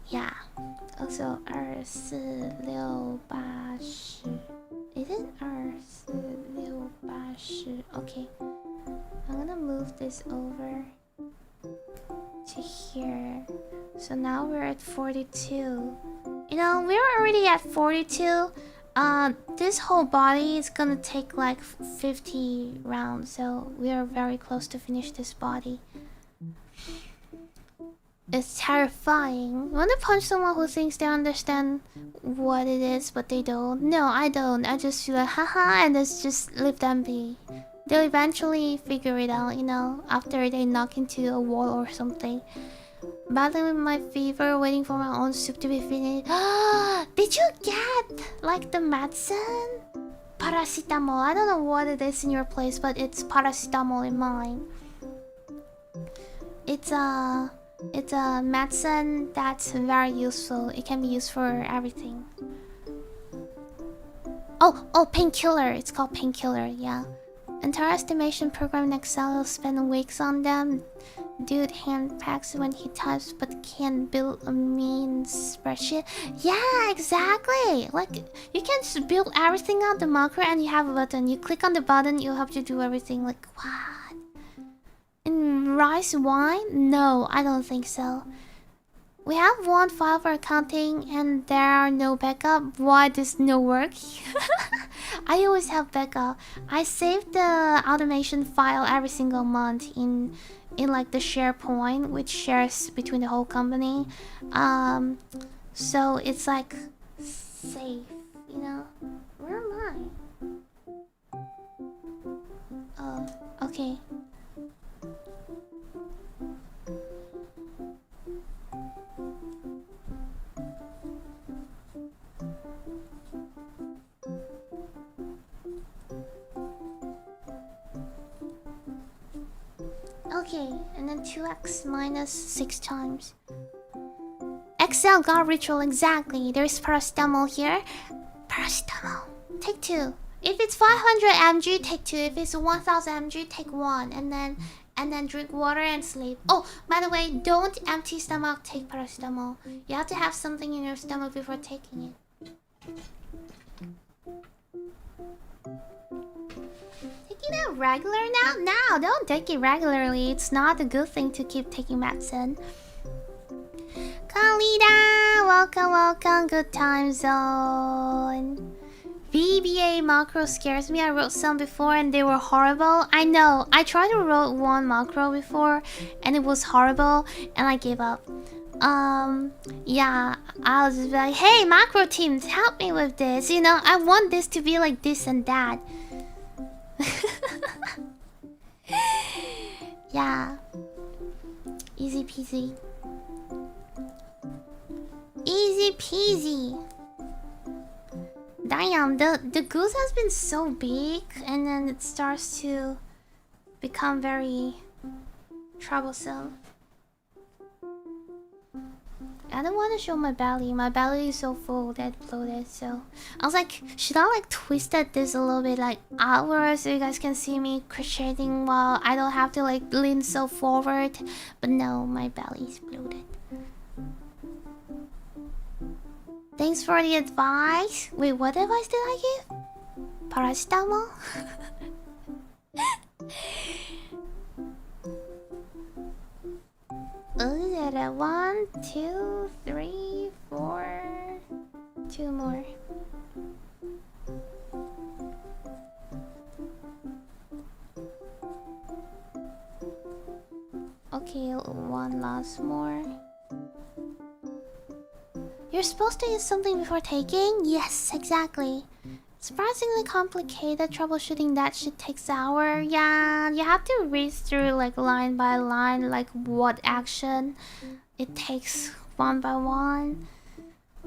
Yeah. Also, 2468. Is it 2468? Okay. I'm gonna move this over to here. So now we're at 42. You know, we're already at 42. This whole body is gonna take like 50 rounds, so we are very close to finish this body. It's terrifying. Wanna punch someone who thinks they understand what it is, but they don't? No, I don't. I just feel like, haha, and just leave them be. They'll eventually figure it out, you know, after they knock into a wall or something. Battling with my fever, waiting for my own soup to be finished. Did you get like the medicine? Paracetamol. I don't know what it is in your place, but it's paracetamol in mine. It's a medicine that's very useful. It can be used for everything. Oh, painkiller. It's called painkiller. Yeah. Entire estimation program in Excel will spend weeks on them. Dude hand packs when he types but can't build a mean spreadsheet. Yeah, exactly. Like, you can just build everything on the macro and you have a button. You click on the button, it'll help you do everything. Like, what? In rice wine? No, I don't think so. We have one file for accounting and there are no backup. Why does no work? I always have backup. I save the automation file every single month in like the SharePoint, which shares between the whole company. So it's like safe, you know. Where am I? Oh, okay. Okay, and then 2x minus 6 times. Excel got ritual, exactly. There's paracetamol here. Paracetamol. Take 2. If it's 500 mg, take 2. If it's 1000 mg, take 1. And then drink water and sleep. Oh, by the way, don't empty stomach take paracetamol. You have to have something in your stomach before taking it. Taking it regular now? No, don't take it regularly. It's not a good thing to keep taking medicine. Lida, welcome, good time zone. VBA macro scares me. I wrote some before and they were horrible. I know, I tried to write one macro before and it was horrible and I gave up. Yeah, I was just like, hey, macro teams, help me with this. You know, I want this to be like this and that. Yeah. Easy peasy. Easy peasy. Damn, the goose has been so big and then it starts to become very troublesome. I don't want to show my belly. My belly is so full that bloated. So I was like, should I like twisted this a little bit like outwards so you guys can see me crocheting while I don't have to like lean so forward. But no, my belly is bloated. Thanks for the advice. Wait, what advice did I give? Paracetamol? Oh, 1, 2, 3, 4. 2 more. Okay, 1 last more. You're supposed to use something before taking? Yes, exactly. Surprisingly complicated. Troubleshooting that shit takes hours. Yeah, you have to read through like line by line, like what action it takes one by one.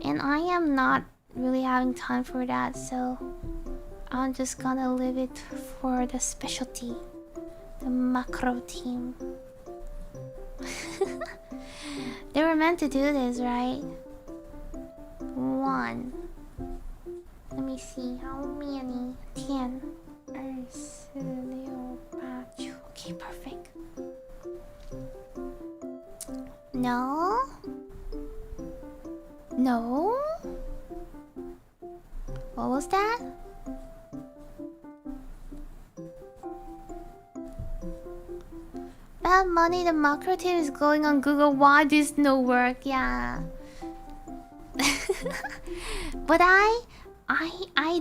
And I am not really having time for that, so I'm just gonna leave it for the specialty, the macro team. They were meant to do this, right? 1. Let me see how many. 10. Okay, perfect. No. No. What was that? Bad money. The macro team is going on Google. Why this no work? Yeah. But I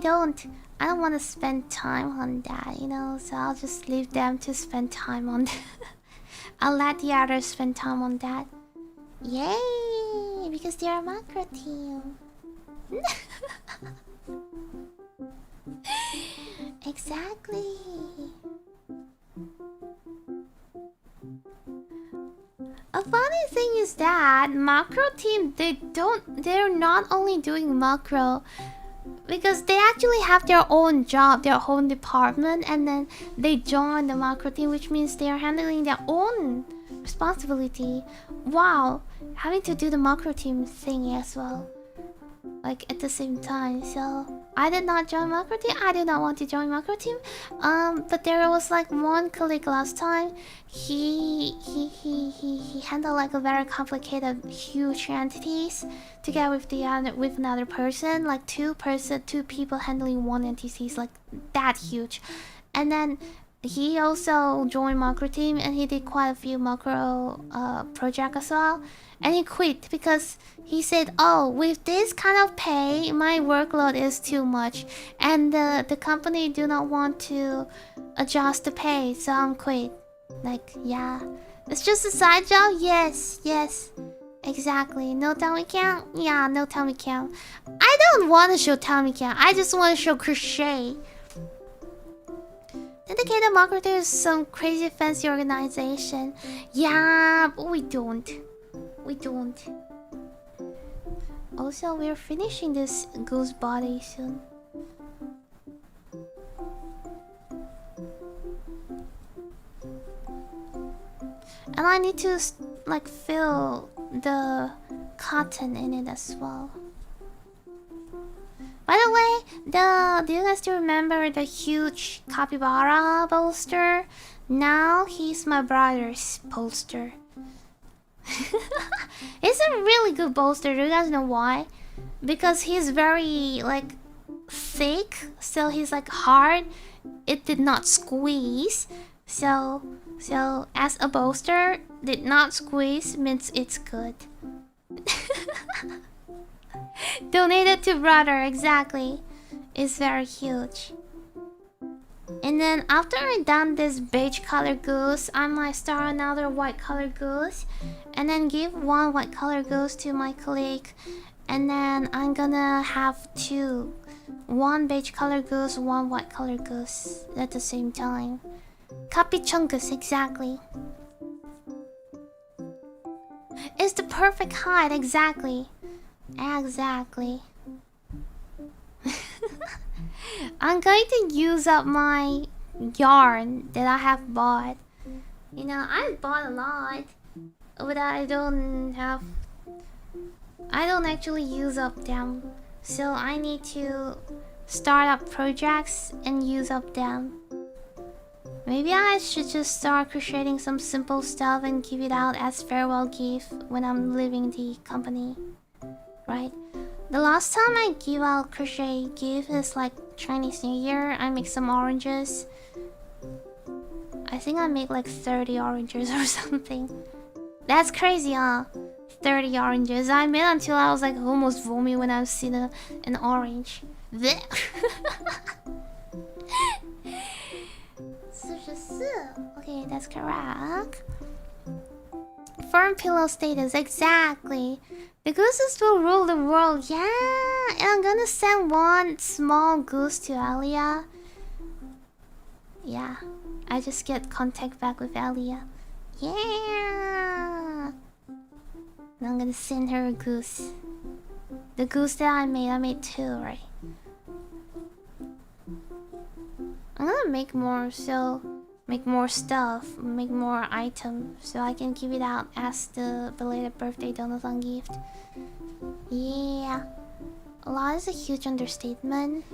don't want to spend time on that, you know, so I'll just leave them to spend time on that. I'll let the others spend time on that. Yay! Because they're a macro team. Exactly. A funny thing is that macro team, they're not only doing macro, because they actually have their own job, their own department, and then they join the macro team, which means they are handling their own responsibility. Wow, having to do the macro team thingy as well, like at the same time. So I did not join macro team. I did not want to join macro team. But there was like one colleague last time. He handled like a very complicated, huge entities together with another person, like two people handling one entity is like that huge. And then he also joined macro team and he did quite a few macro project as well. And he quit because he said, oh, with this kind of pay, my workload is too much. And the company do not want to adjust the pay, so I'm quit. Like, yeah. It's just a side job? Yes, yes. Exactly. No tummy count? Yeah, no tummy count. I don't want to show tummy count. I just want to show crochet. Dedicated marketer is some crazy fancy organization. Yeah, but we don't. We don't. Also, we're finishing this goose body soon. And I need to like fill the cotton in it as well. By the way, do you guys still remember the huge capybara bolster? Now he's my brother's bolster. It's a really good bolster. Do you guys know why? Because he's very like thick, so he's like hard. It did not squeeze. So as a bolster, did not squeeze means it's good. Donated to brother, exactly. It's very huge. And then after I done this beige color goose, I might start another white color goose, and then give one white color goose to my colleague, and then I'm gonna have two, one beige color goose, one white color goose at the same time. Capichungus, exactly. It's the perfect height, exactly. Exactly. I'm going to use up my yarn that I have bought. You know, I bought a lot, but I don't have I don't actually use up them, so I need to start up projects and use up them. Maybe I should just start crocheting some simple stuff and give it out as farewell gift when I'm leaving the company, right? The last time I give out crochet gift is like Chinese New Year. I make some oranges. I think I make like 30 oranges or something. That's crazy, huh? 30 oranges. I made until I was like almost vomit when I see an orange. Okay, that's correct. Firm pillow status, exactly. The gooses will rule the world. Yeah, and I'm gonna send one small goose to Alia. Yeah, I just get contact back with Alia. Yeah. And I'm gonna send her a goose. The goose that I made 2, right? I'm gonna make more, so make more stuff, make more items, so I can give it out as the belated birthday donathon gift. Yeah, a lot is a huge understatement.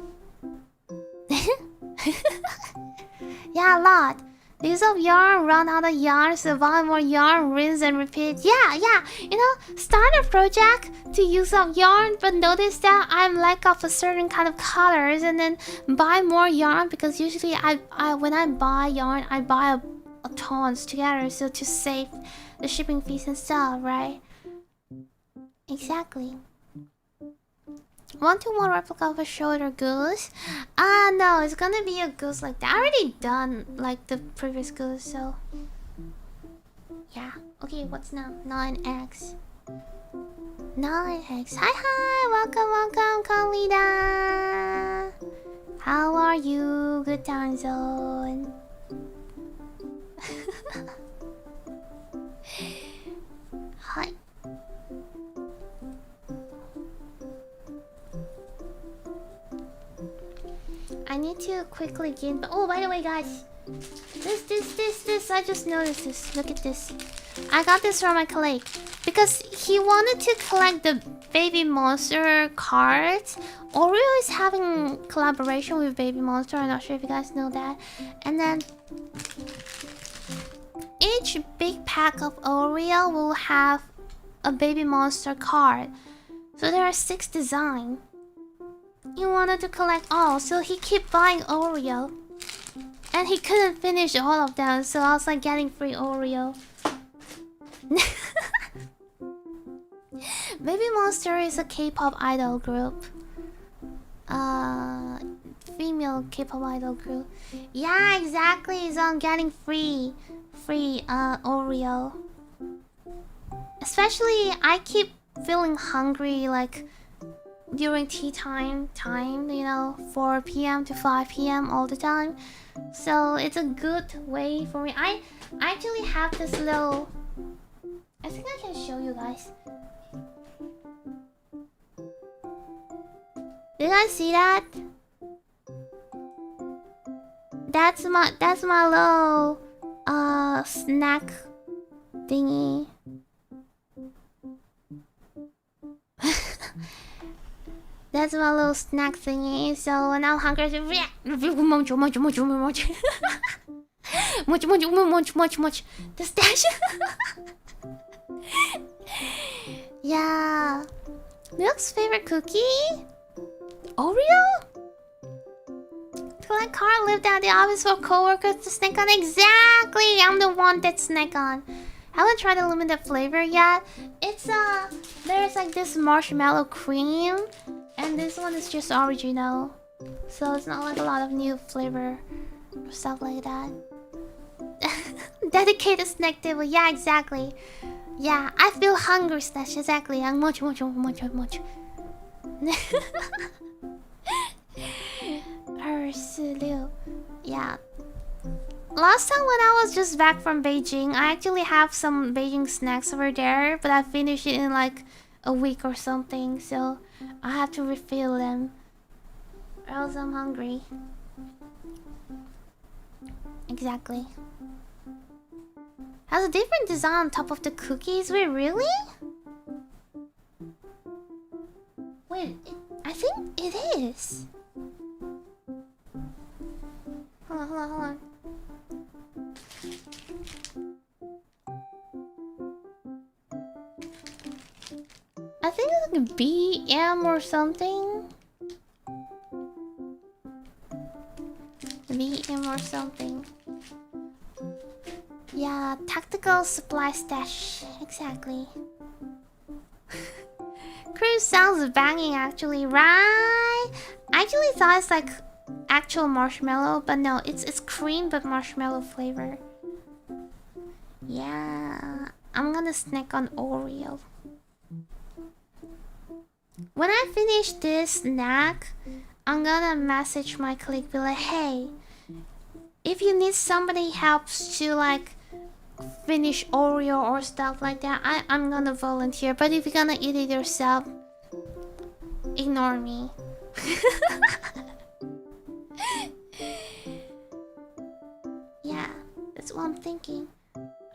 Yeah, a lot. Use up yarn, run out of yarn, so buy more yarn, rinse and repeat. Yeah. You know, start a project to use up yarn, but notice that I'm lack of a certain kind of colors, and then buy more yarn because usually I when I buy yarn, I buy a tons together, so to save the shipping fees and stuff, right? Exactly. 1 to 1 replica of a shoulder goose. No, it's gonna be a goose like that. I already done like the previous goose, so yeah. Okay, what's now? 9x. 9x. Hi, welcome, Lida. How are you? Good time zone. Hi. I need to quickly get. Oh, by the way, guys, this. I just noticed this. Look at this. I got this from my colleague because he wanted to collect the Baby Monster cards. Oreo is having collaboration with Baby Monster. I'm not sure if you guys know that. And then each big pack of Oreo will have a Baby Monster card. So there are 6 designs. He wanted to collect all, so he kept buying Oreo. And he couldn't finish all of them, so I was like getting free Oreo. Baby Monster is a K-pop idol group. Female K-pop idol group. Yeah, exactly, so I'm getting free Oreo. Especially, I keep feeling hungry, like during tea time, you know, 4 p.m. to 5 p.m. all the time. So it's a good way for me. I actually have this little. I think I can show you guys. Did you guys see that? That's my little snack thingy. That's my little snack thingy. So when I'm hungry, much. The stash. Yeah. Milk's favorite cookie? Oreo? Collect card lived at the office for coworkers to snack on. Exactly. I'm the one that snack on. Haven't tried the limited flavor yet. It's there's like this marshmallow cream, and this one is just original. So it's not like a lot of new flavor or stuff like that. Dedicated snack table. Yeah, exactly. Yeah, I feel hungry, Slash. Exactly. I'm much. Yeah. Last time when I was just back from Beijing, I actually have some Beijing snacks over there, but I finished it in like a week or something, so I have to refill them. Or else I'm hungry. Exactly. Has a different design on top of the cookies. Wait, really? Wait, I think it is. Hold on, hold on, hold on. I think it's like a BM or something. BM or something. Yeah, tactical supply stash. Exactly. Cruise sounds banging actually, right? I actually thought it's like actual marshmallow, but no, it's cream but marshmallow flavor. Yeah, I'm gonna snack on Oreo. When I finish this snack, I'm gonna message my colleague, be like, hey, if you need somebody helps to like finish Oreo or stuff like that, I'm gonna volunteer. But if you're gonna eat it yourself, ignore me. Yeah, that's what I'm thinking.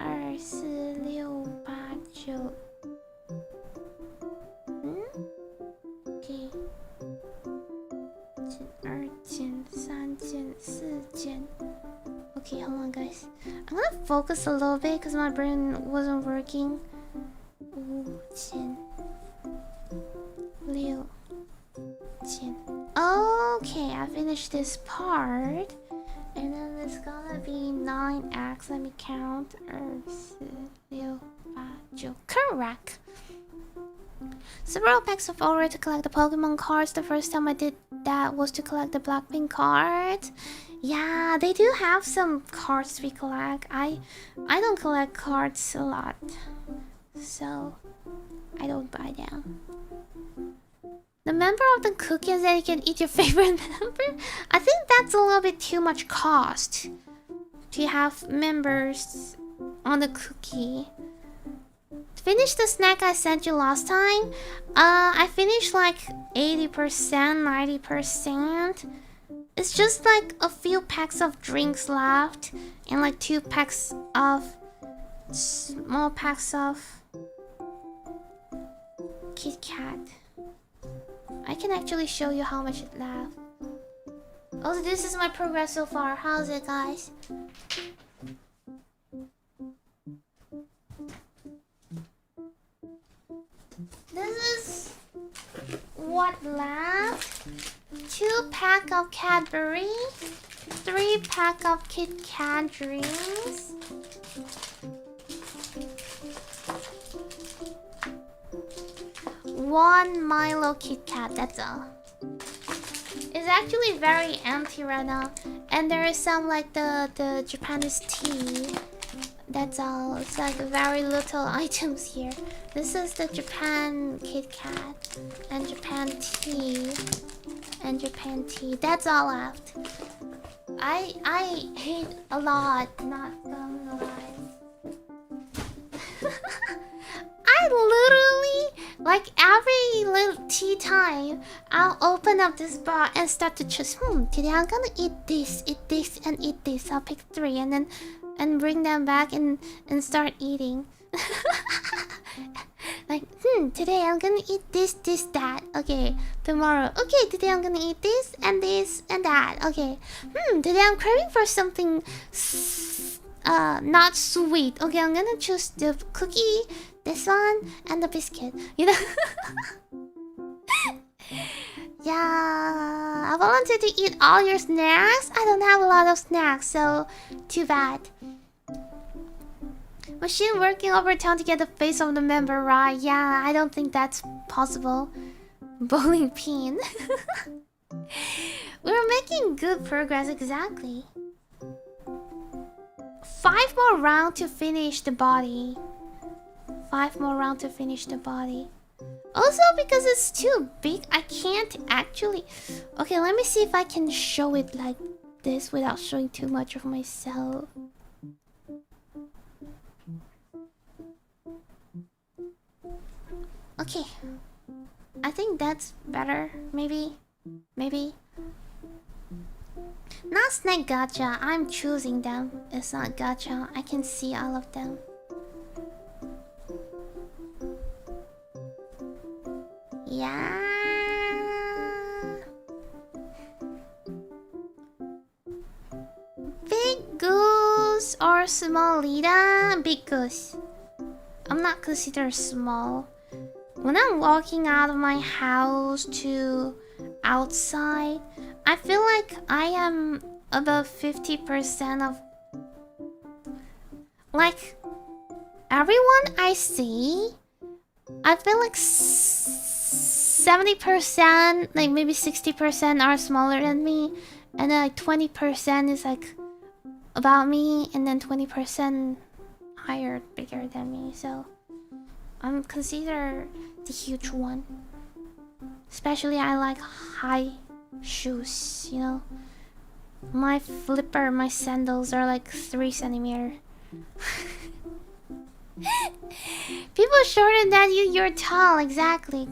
2468OK 2件3件4件 Okay, hold on guys. I'm gonna focus a little bit because my brain wasn't working. 5件6件 Okay, I finished this part. And then it's gonna be 9x. Let me count. 2, 3, 4, 5. Correct. Several packs of Oreo to collect the Pokemon cards. The first time I did that was to collect the Blackpink cards. Yeah, they do have some cards we collect. I don't collect cards a lot, so I don't buy them. The member of the cookie is that you can eat your favorite member. I think that's a little bit too much cost to have members on the cookie. Finish the snack I sent you last time. I finished like 80%, 90%. It's just like a few packs of drinks left and like 2 packs of small packs of Kit Kat. I can actually show you how much it left. Also, this is my progress so far. How's it, guys? This is what left. 2 pack of Cadbury, 3 pack of Kit Kat drinks, 1 Milo Kit Kat. That's all. It's actually very empty right now, and there is some like the Japanese tea. That's all. It's like very little items here. This is the Japan Kit Kat and Japan tea and Japan tea. That's all left. I hate a lot, not gonna lie. I literally, like every little tea time, I'll open up this bar and start to choose. Today I'm gonna eat this, and eat this. I'll pick 3 and then bring them back and start eating. Like, today I'm gonna eat this, that. Okay, tomorrow. Okay, today I'm gonna eat this and that. Okay. Today I'm craving for something not sweet. Okay, I'm gonna choose the cookie, this one, and the biscuit. You know? Yeah, I volunteered to eat all your snacks. I don't have a lot of snacks, so too bad. Machine working overtime to get the face of the member right. Yeah, I don't think that's possible. Bowling pin. We're making good progress, exactly. 5 more rounds to finish the body. 5 more rounds to finish the body. Also, because it's too big, I can't actually... Okay, let me see if I can show it like this without showing too much of myself. Okay. I think that's better. Maybe. Not snack gacha. I'm choosing them. It's not gacha. I can see all of them. Yeah. small, Lida? Because I'm not considered small. When I'm walking out of my house to outside, I feel like I am above 50% of... Like, everyone I see, I feel like 70%, like maybe 60% are smaller than me. And then like 20% is like about me, and then 20% higher, bigger than me. So I'm considered the huge one. Especially I like high shoes, you know. My flipper, my sandals are like 3 centimeters. People shorter than you, you're tall. Exactly.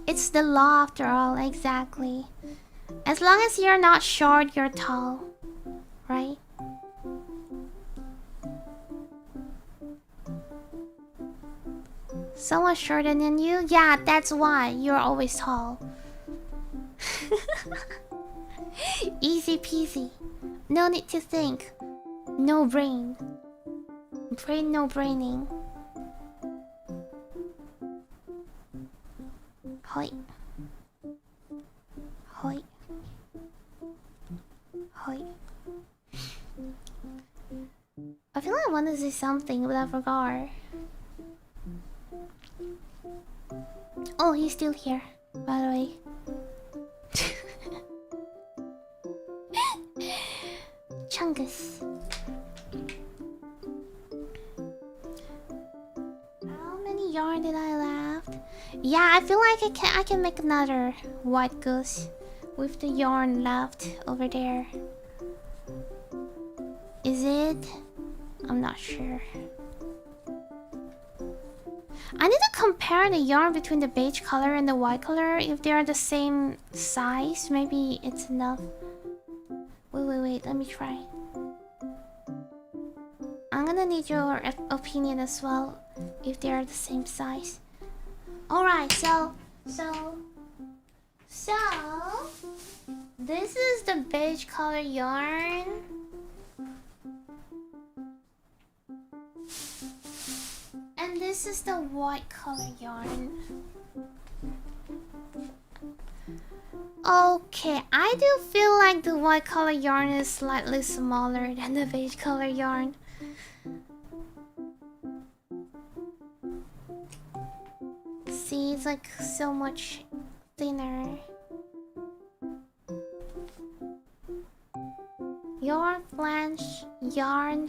It's the law after all, exactly. As long as you're not short, you're tall. Right? Someone shorter than you? Yeah, that's why you're always tall. Easy peasy. No need to think. No brain. Brain no braining. Hoi. I feel like I want to say something, but I forgot. Oh, he's still here, by the way. Chungus. How many yarn did I left? Yeah, I feel like I can make another white goose with the yarn left over there. Is it? I'm not sure. I need to compare the yarn between the beige color and the white color. If they are the same size, maybe it's enough. Wait, let me try. I'm gonna need your opinion as well, if they are the same size. Alright, so this is the beige color yarn. And this is the white color yarn. Okay, I do feel like the white color yarn is slightly smaller than the beige color yarn. See, it's like so much thinner. Yarn flashbang.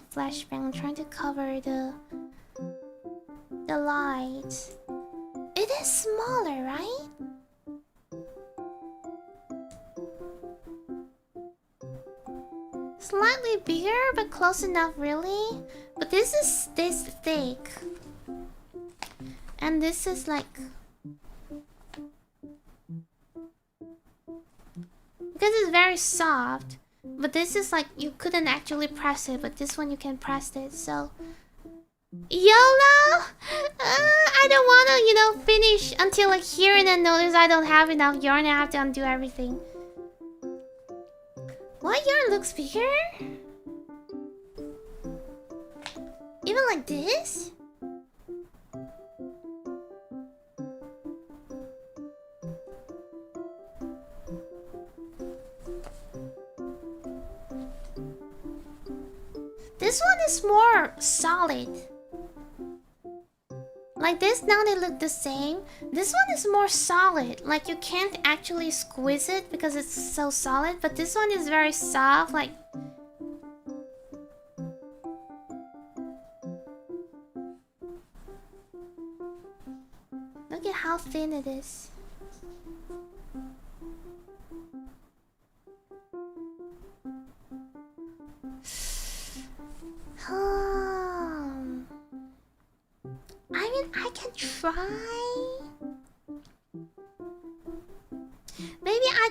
I'm trying to cover the light. It is smaller, right? Slightly bigger, but close enough, really. But this is this thick, and this is like, because it's very soft. But this is like, you couldn't actually press it, but this one you can press it. So YOLO! I don't wanna, finish until like here and then notice I don't have enough yarn and I have to undo everything. What yarn looks bigger? Even like this? This one is more solid. Like this, now they look the same. This one is more solid. Like you can't actually squeeze it because it's so solid. But this one is very soft. Like, look at how thin it is. I mean, I can try. Maybe I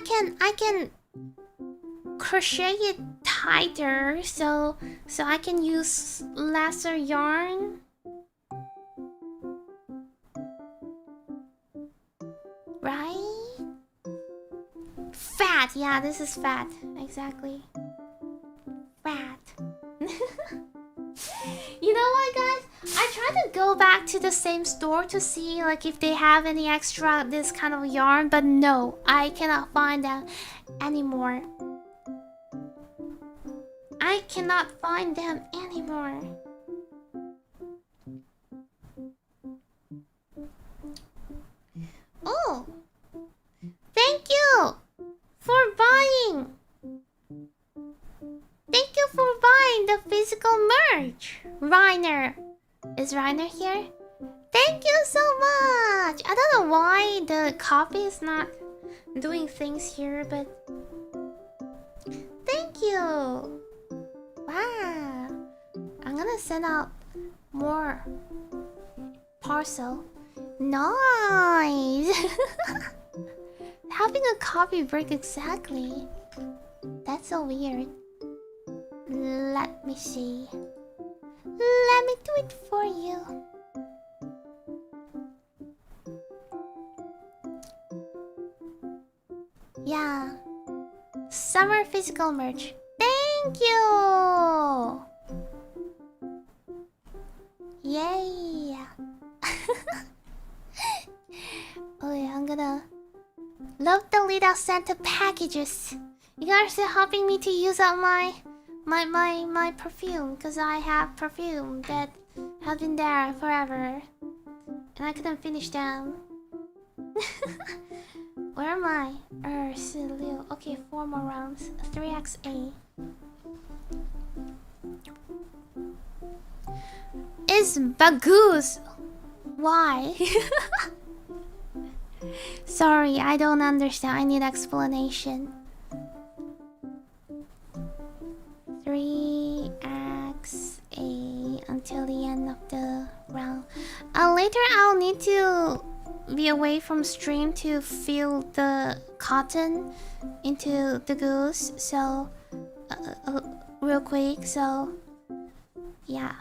can crochet it tighter so I can use lesser yarn. Right? Fat. Yeah, this is fat. Exactly. Fat. You know what, guys? I tried to go back to the same store to see like if they have any extra this kind of yarn, but no, I cannot find them anymore. I cannot find them anymore. Oh, thank you for buying. Thank you for buying the physical merch, Reiner. Is Reiner here? Thank you so much. I don't know why the copy is not doing things here, but thank you. Wow. I'm gonna send out more parcel. Nice. Having a copy break exactly. That's so weird. Let me see. Let me do it for you. Yeah. Summer physical merch. Thank you. Yay. Oh yeah, I'm gonna love the Lida Santa packages. You guys are helping me to use up my perfume, because I have perfume that has been there forever and I couldn't finish them. Where am I? Silio. Okay, 4 more rounds. 3xa. It's Bagoose. Why? Sorry, I don't understand. I need explanation. 3xa until the end of the round. Later I'll need to be away from stream to fill the cotton into the goose. So, real quick. So, yeah.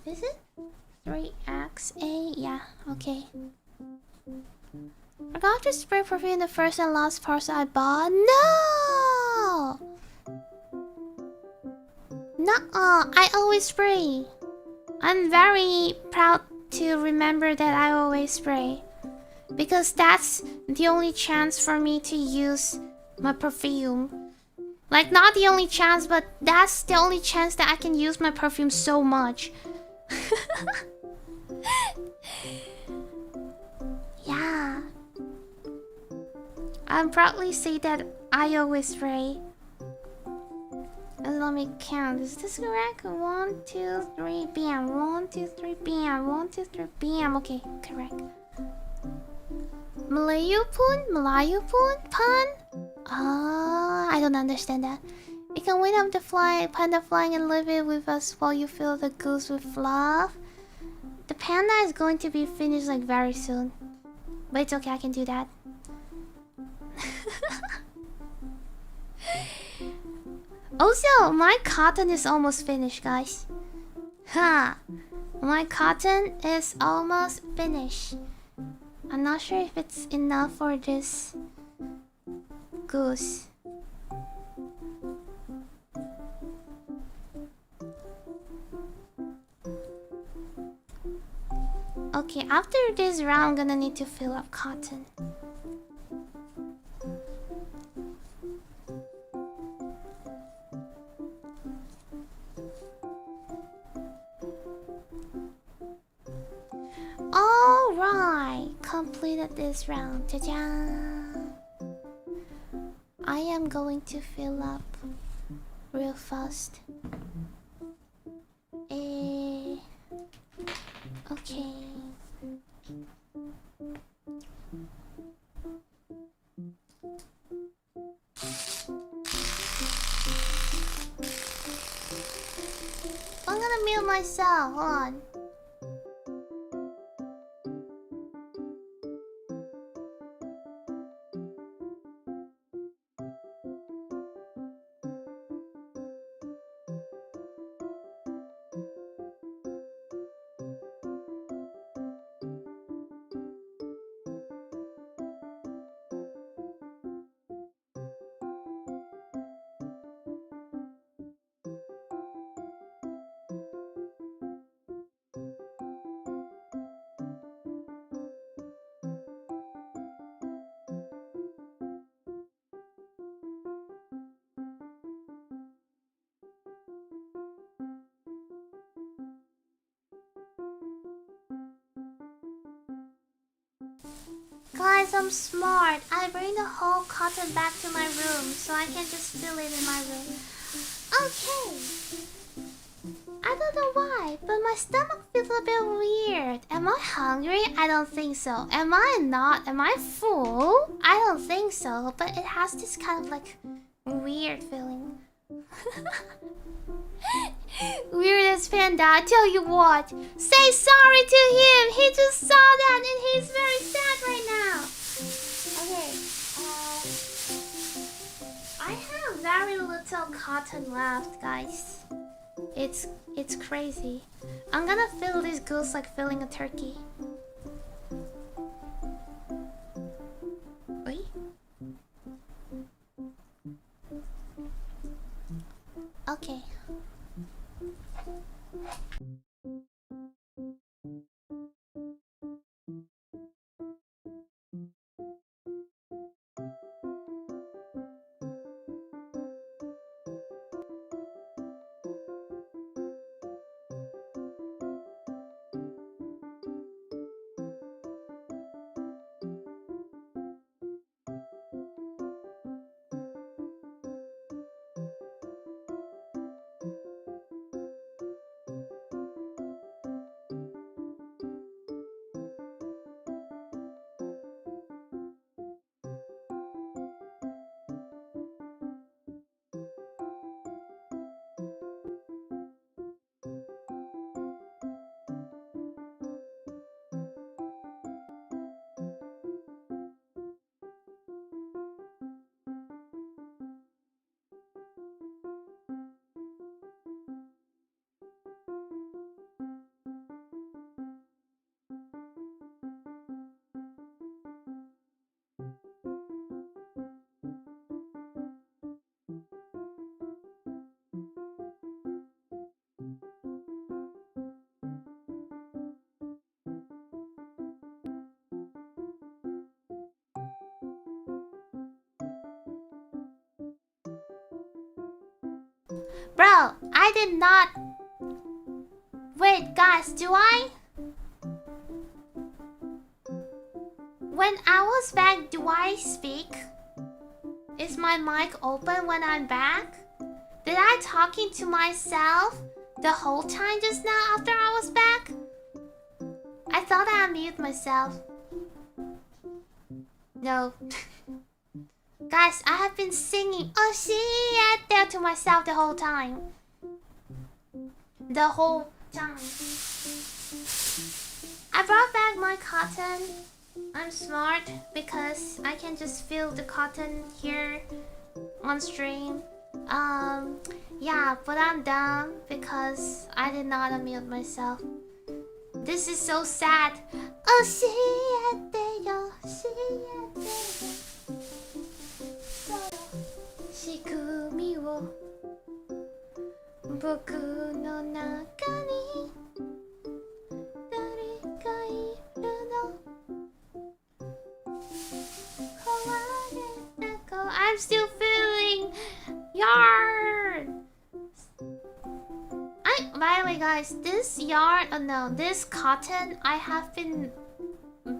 Is it 3xa? Yeah. Okay. I got to spray perfume in the first and last parcel I bought. No! Nuh-uh, I always spray. I'm very proud to remember that I always spray. Because that's the only chance for me to use my perfume. Like, not the only chance, but that's the only chance that I can use my perfume so much. Yeah. I'm proudly say that I always spray. And let me count. Is this correct? 1, 2, 3, bam. 1, 2, 3, bam. 1, 2, 3, bam. Okay, correct. Malayupun? Pan? Ah, I don't understand that. You can wait up the panda flying and live it with us while you fill the goose with fluff. The panda is going to be finished like very soon. But it's okay, I can do that. Also, my cotton is almost finished, guys. Ha! My cotton is almost finished. I'm not sure if it's enough for this goose. Okay, after this round, I'm gonna need to fill up cotton. Alright, completed this round. Ta-da! I am going to fill up real fast. Okay. I'm gonna mute myself. Hold on. Guys, I'm smart. I bring the whole cotton back to my room so I can just fill it in my room. Okay. I don't know why, but my stomach feels a bit weird. Am I hungry? I don't think so. Am I not? Am I full? I don't think so, but it has this kind of like weird feeling. Weirdest panda, I tell you what. Say sorry to him. He just saw that and he's very sad right now. Okay. I have very little cotton left, guys. It's crazy. I'm gonna fill this goose like filling a turkey. Wait. Okay. Bro, I did not. Wait, guys, do I? When I was back, do I speak? Is my mic open when I'm back? Did I talking to myself the whole time just now after I was back? I thought I unmuted myself. No. Guys, I have been singing "Oh shit" there to myself the whole time. The whole time. I brought back my cotton. I'm smart because I can just feel the cotton here on stream. Yeah, but I'm dumb because I did not unmute myself. This is so sad. Oh shit, yo, shit. 仕組みを僕の中に誰かいるの壊れた子 I'm still feeling yarn. By the way, guys, this yarn, oh no, this cotton, I have been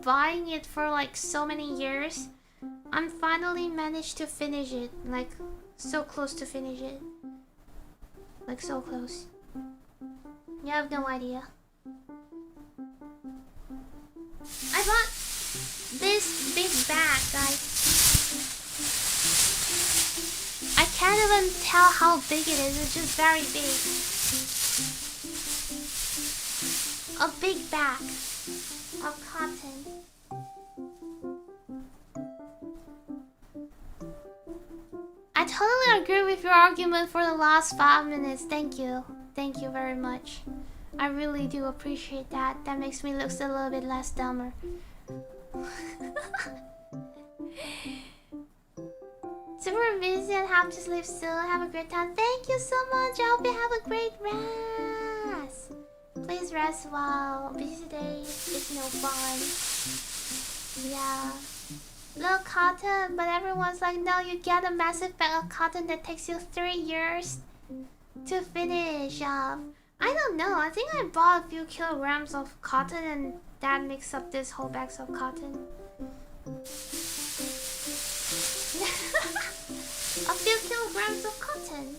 buying it for like so many years. I'm finally managed to finish it. Like, so close to finish it. Like, so close. You have no idea. I bought this big bag, guys. I can't even tell how big it is. It's just very big. A big bag of cotton. I totally agree with your argument for the last 5 minutes. Thank you. Thank you very much. I really do appreciate that. That makes me look a little bit less dumber. Super busy and have to sleep still. Have a great time. Thank you so much. I hope you have a great rest. Please rest well. Busy days is no fun. Yeah. Little cotton, but everyone's like, no, you get a massive bag of cotton that takes you 3 years to finish. I don't know. I think I bought a few kilograms of cotton and that makes up this whole bags of cotton. A few kilograms of cotton.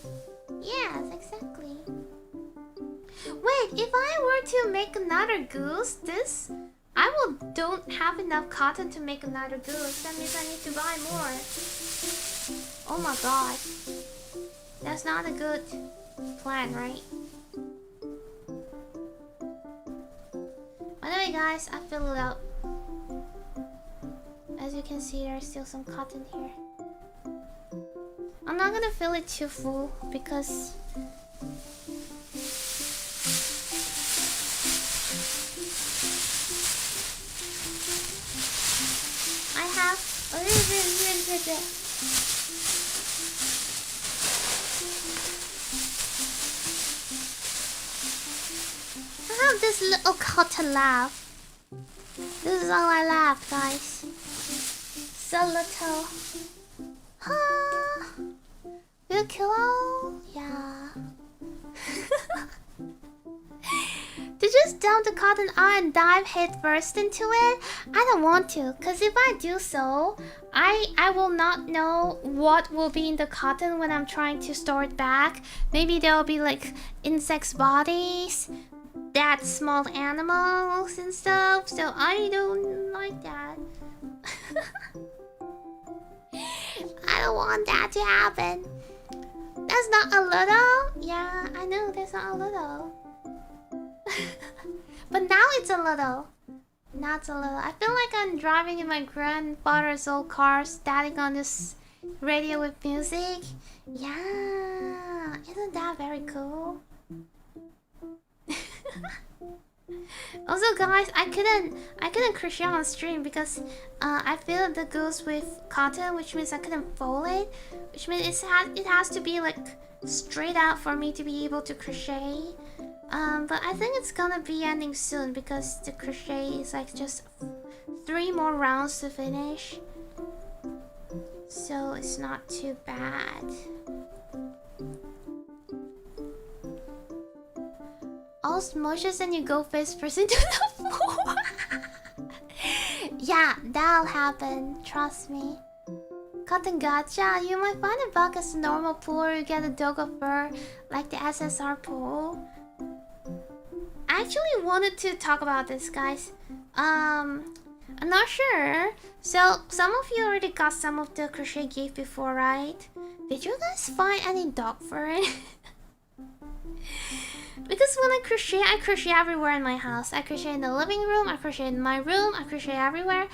Yes, exactly. Wait, if I were to make another goose, don't have enough cotton to make another goose. That means I need to buy more. Oh my god. That's not a good plan, right? Anyway guys, I filled it up. As you can see, there's still some cotton here. I'm not gonna fill it too full because I have a little bit. I have this little cotton laugh. This is all I laugh, guys. So little. Huh? You kilo? Yeah. To just dump the cotton out and dive head first into it? I don't want to, cause if I do so, I will not know what will be in the cotton when I'm trying to store it back. Maybe there will be like insects' bodies, that small animals and stuff. So I don't like that. I don't want that to happen. That's not a little. Yeah, I know that's not a little. But now it's a little. Now it's a little. I feel like I'm driving in my grandfather's old car, static on this radio with music. Yeah, isn't that very cool? Also, guys, I couldn't crochet on stream because I filled the goose with cotton, which means I couldn't fold it, which means it has to be like straight out for me to be able to crochet. But I think it's gonna be ending soon because the crochet is like just 3 more rounds to finish, so it's not too bad. All smushes and you go face first into the floor. Yeah, that'll happen. Trust me. Cotton gacha, you might find a bug as a normal pool or you get a dog of fur like the SSR pool. I actually wanted to talk about this, guys. I'm not sure. So, some of you already got some of the crochet gift before, right? Did you guys find any dog fur in it? Because when I crochet everywhere in my house. I crochet in the living room, I crochet in my room, I crochet everywhere.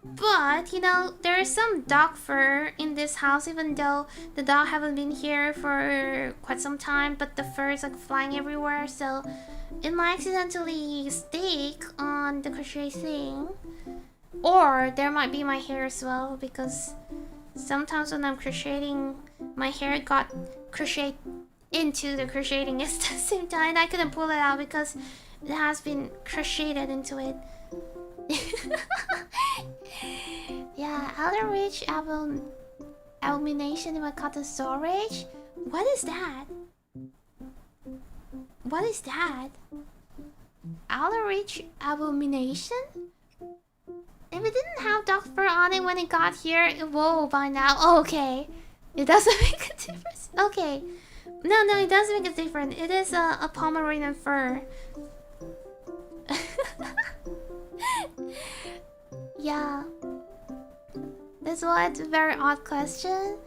But you know, there is some dog fur in this house, even though the dog haven't been here for quite some time, but the fur is like flying everywhere, so it might accidentally stick on the crochet thing. Or there might be my hair as well, because sometimes when I'm crocheting, my hair got crocheted into the crocheting at the same time. I couldn't pull it out because it has been crocheted into it. Yeah, outreach abomination in my cotton storage. What is that? What is that? Outreach abomination? If it didn't have dog fur on it when it got here, it will by now. Oh, okay. It doesn't make a difference. Okay. No, it doesn't make a difference. It is a Pomeranian fur. Yeah. That's why it's a very odd question.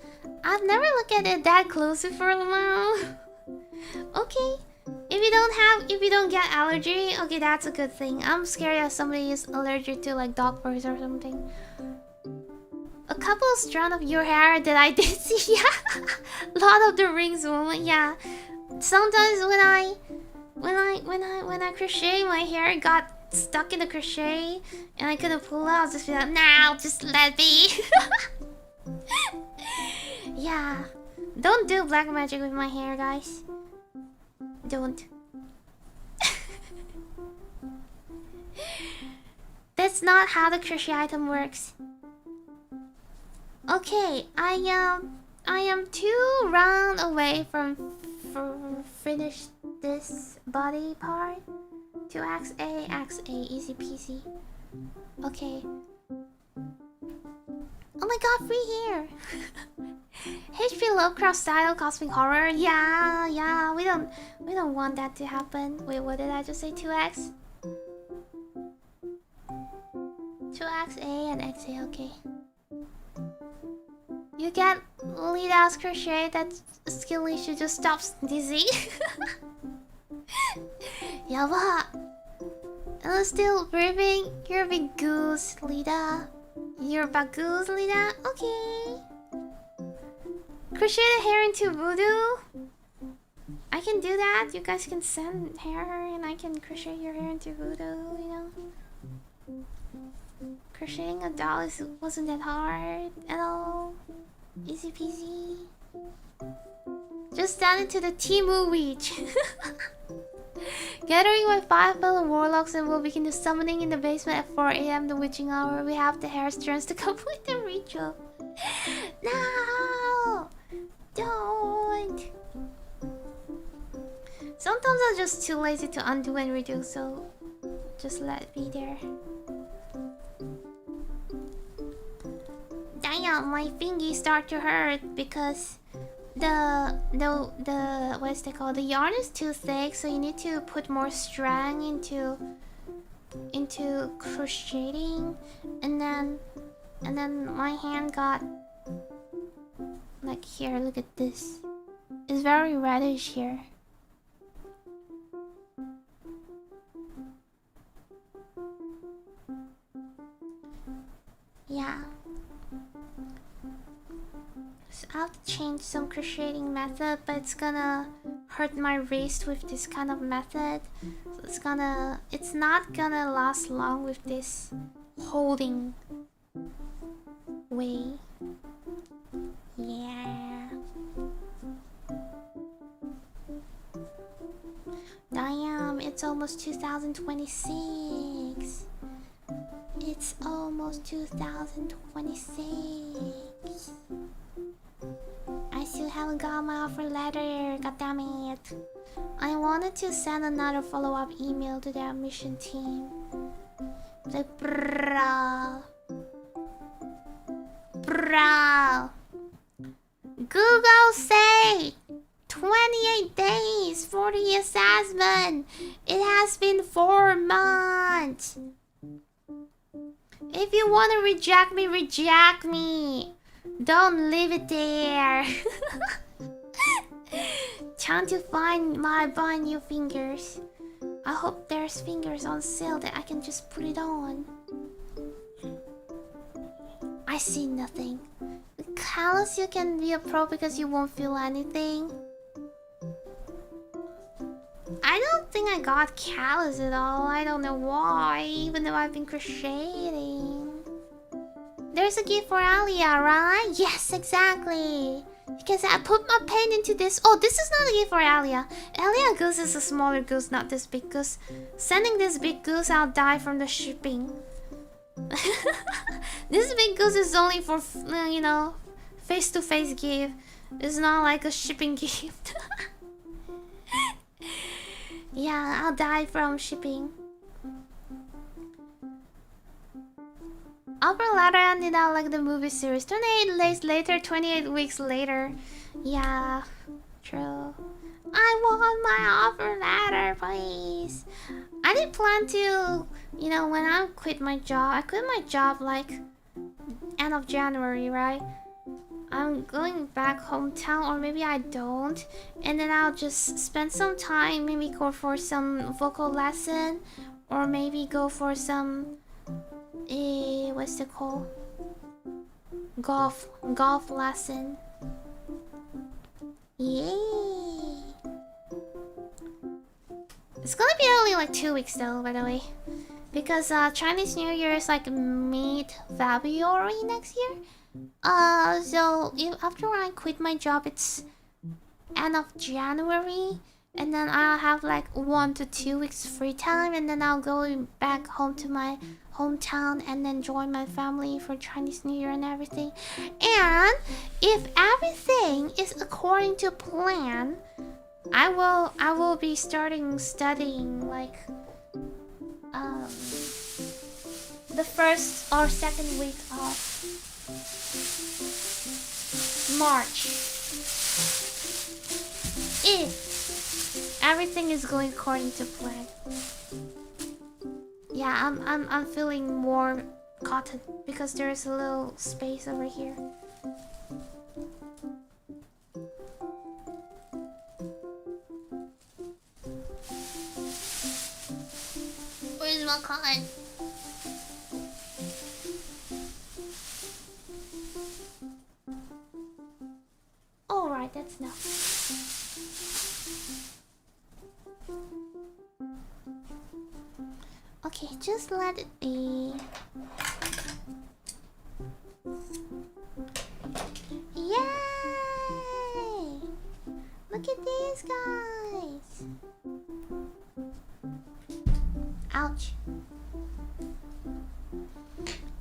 I've never looked at it that closely for a while. Okay. If you don't get allergy, okay, that's a good thing. I'm scared that somebody is allergic to like dog furs or something. A couple of strands of your hair that I did see. Yeah. Lot of the rings moment, yeah. Sometimes when I crochet, my hair got stuck in the crochet and I couldn't pull out. Just be like, nah, just let me. Yeah. Don't do black magic with my hair, guys. Don't. That's not how the crochet item works. Okay, I am 2 rounds away from finish this body part. 2XA, XA, easy peasy. Okay. Oh my god, free hair! HP Lovecraft style cosmic horror. Yeah, we don't want that to happen. Wait, what did I just say? 2X? 2XA and XA, okay. You get Lida's crochet, that skill issue just stops dizzy. Yaba! I'm still breathing. You're a big goose, Lida. You're a big goose, Lida? Okay. Crochet the hair into voodoo? I can do that. You guys can send hair and I can crochet your hair into voodoo, you know? Crocheting a doll wasn't that hard at all. Easy peasy. Just down into the Timu Reach. Gathering my 5 fellow warlocks and we'll begin the summoning in the basement at 4 AM, the witching hour. We have the hair strands to complete the ritual. No! Don't! Sometimes I'm just too lazy to undo and redo, so just let it be there. Damn, my fingies start to hurt because the what is it called? The yarn is too thick, so you need to put more strand into crocheting, and then my hand got like here. Look at this. It's very reddish here. Yeah. So I have to change some crocheting method, but it's gonna hurt my wrist with this kind of method. So it's not gonna last long with this holding way. Yeah. Damn, it's almost 2026. It's almost 2026. I still haven't got my offer letter. God damn it. I wanted to send another follow-up email to the admission team. Like, bruh. Google say 28 days for the assessment. It has been 4 months. If you want to reject me. Don't leave it there. Time to buy new fingers. I hope there's fingers on sale that I can just put it on. I see nothing. Callous, you can be a pro because you won't feel anything. I don't think I got callous at all. I don't know why, even though I've been crocheting. There's a gift for Alia, right? Yes, exactly. Because I put my pen into this. Oh, this is not a gift for Alia. Alia goose is a smaller goose, not this big goose. Sending this big goose, I'll die from the shipping. This big goose is only for, you know, face-to-face gift. It's not like a shipping gift. Yeah, I'll die from shipping. Upper ladder ended out like the movie series. 28 days later, 28 weeks later. Yeah, true. I want my offer ladder, please. I did plan to, you know, when I quit my job. I quit my job like end of January, right? I'm going back hometown, or maybe I don't, and then I'll just spend some time, maybe go for some vocal lesson, or maybe go for some what's it called? Golf lesson. Yay! It's gonna be only like 2 weeks though, by the way, because Chinese New Year is like mid-February next year. So after I quit my job, it's end of January, and then I'll have like 1 to 2 weeks free time, and then I'll go back home to my hometown and then join my family for Chinese New Year and everything. And if everything is according to plan, I will be starting studying like um, the first or second week of March, if everything is going according to plan. Yeah, I'm feeling more cotton because there's a little space over here. Where's my cotton? Alright, that's enough. Okay, just let it be. Yay! Look at these guys. Ouch.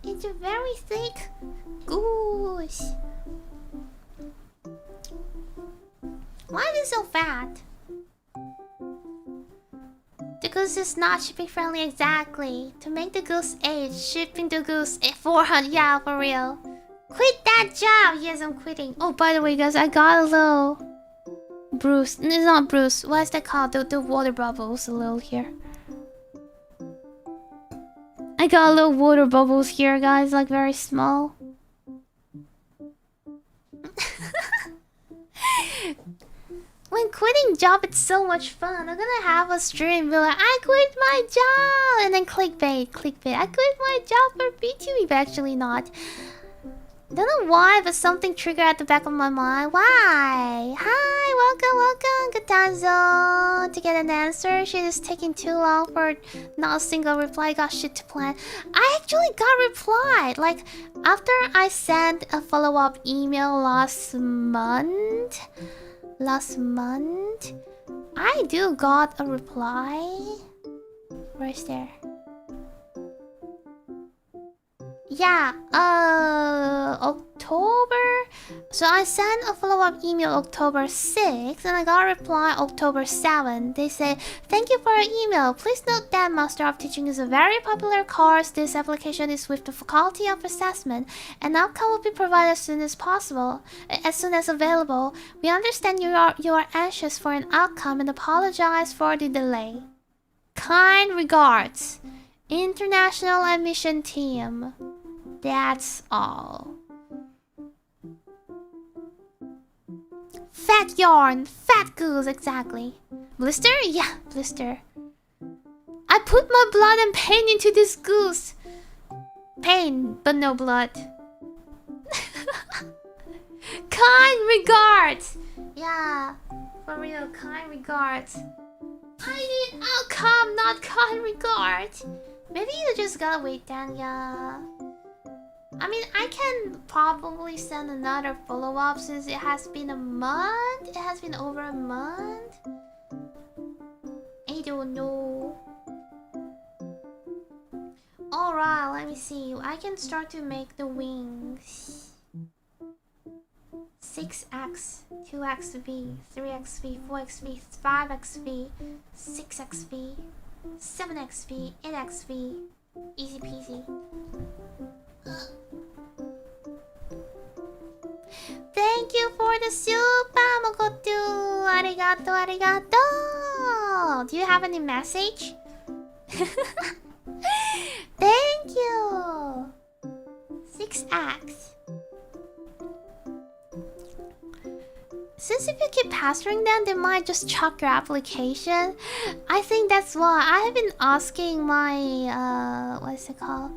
It's a very thick goose. Why is it so fat? The goose is not shipping friendly exactly. To make the goose age, shipping the goose at 400. Yeah, for real. Quit that job! Yes, I'm quitting. Oh, by the way, guys, I got a little bruise. It's not bruise. What is that called? The water bubbles a little here. I got a little water bubbles here, guys, like very small. When quitting job, it's so much fun. I'm gonna have a stream be like, I quit my job! And then clickbait. I quit my job for Vtuber, but actually not. Don't know why, but something triggered at the back of my mind. Why? Hi, welcome, Gatanzo. To get an answer, shit is taking too long for not a single reply. Got shit to plan. I actually got replied. Like, after I sent a follow-up email last month, I do got a reply. Where's there? Yeah, October. So I sent a follow-up email October 6th and I got a reply October 7th. They say, thank you for your email. Please note that Master of Teaching is a very popular course. This application is with the Faculty of Assessment. An outcome will be provided as soon as possible, as soon as available. We understand you are anxious for an outcome and apologize for the delay. Kind regards, International Admission Team. That's all. Fat yarn, fat goose, exactly. Blister? Yeah, blister. I put my blood and pain into this goose. Pain, but no blood. Kind regards. Yeah, for real, kind regards. I need outcome, not kind regards. Maybe you just gotta wait then, yeah. I mean, I can probably send another follow-up since it has been a month. It has been over a month. I don't know. Alright, let me see. I can start to make the wings. 6x, 2xv, 3xv, 4xv, 5xv, 6xv, 7xv, 8xv. Easy peasy. Thank you for the super Mokotu. Arigato, arigato. Do you have any message? Thank you. 6x. Since if you keep pastoring them, they might just chuck your application. I think that's why I have been asking my what is it called?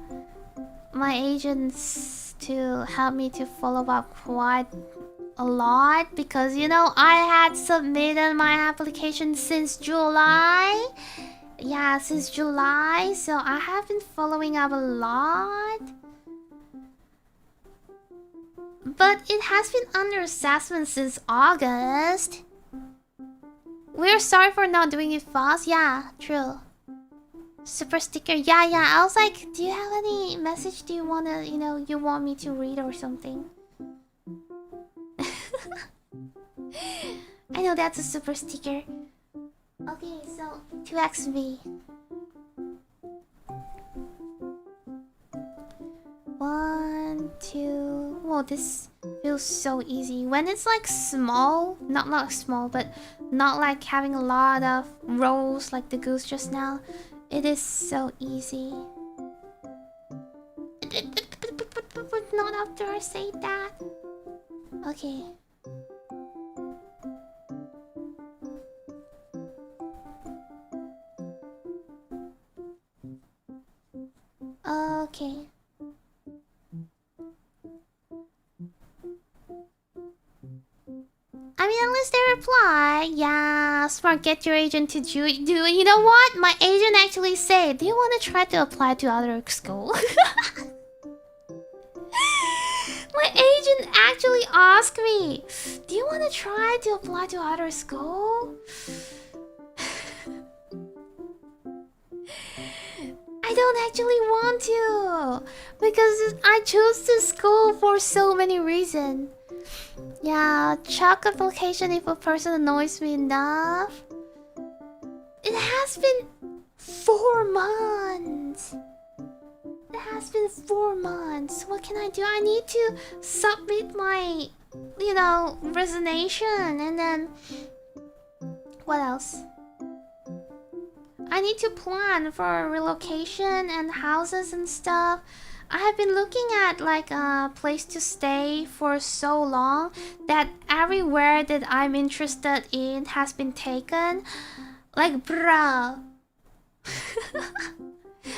My agents to help me to follow up quite a lot because you know I had submitted my application since July. Yeah, since July, so I have been following up a lot. But it has been under assessment since August. We're sorry for not doing it fast. Yeah, true. Super sticker. Yeah. I was like, do you have any message? Do you wanna, you want me to read or something? I know that's a super sticker. Okay, so 2xv. 1, 2. Whoa, this feels so easy. When it's like small, not small, but not like having a lot of rows like the goose just now, it is so easy. But not after I say that. Okay. Okay. I mean, unless they reply, yeah, smart, get your agent to do it. You know what? My agent actually said, do you want to try to apply to other school? My agent actually asked me, do you want to try to apply to other school? I don't actually want to, because I chose this school for so many reasons. Yeah, check application if a person annoys me enough. It has been 4 months. It has been 4 months. What can I do? I need to submit my, resignation, and then what else? I need to plan for relocation and houses and stuff. I have been looking at like a place to stay for so long that everywhere that I'm interested in has been taken. Like, bruh.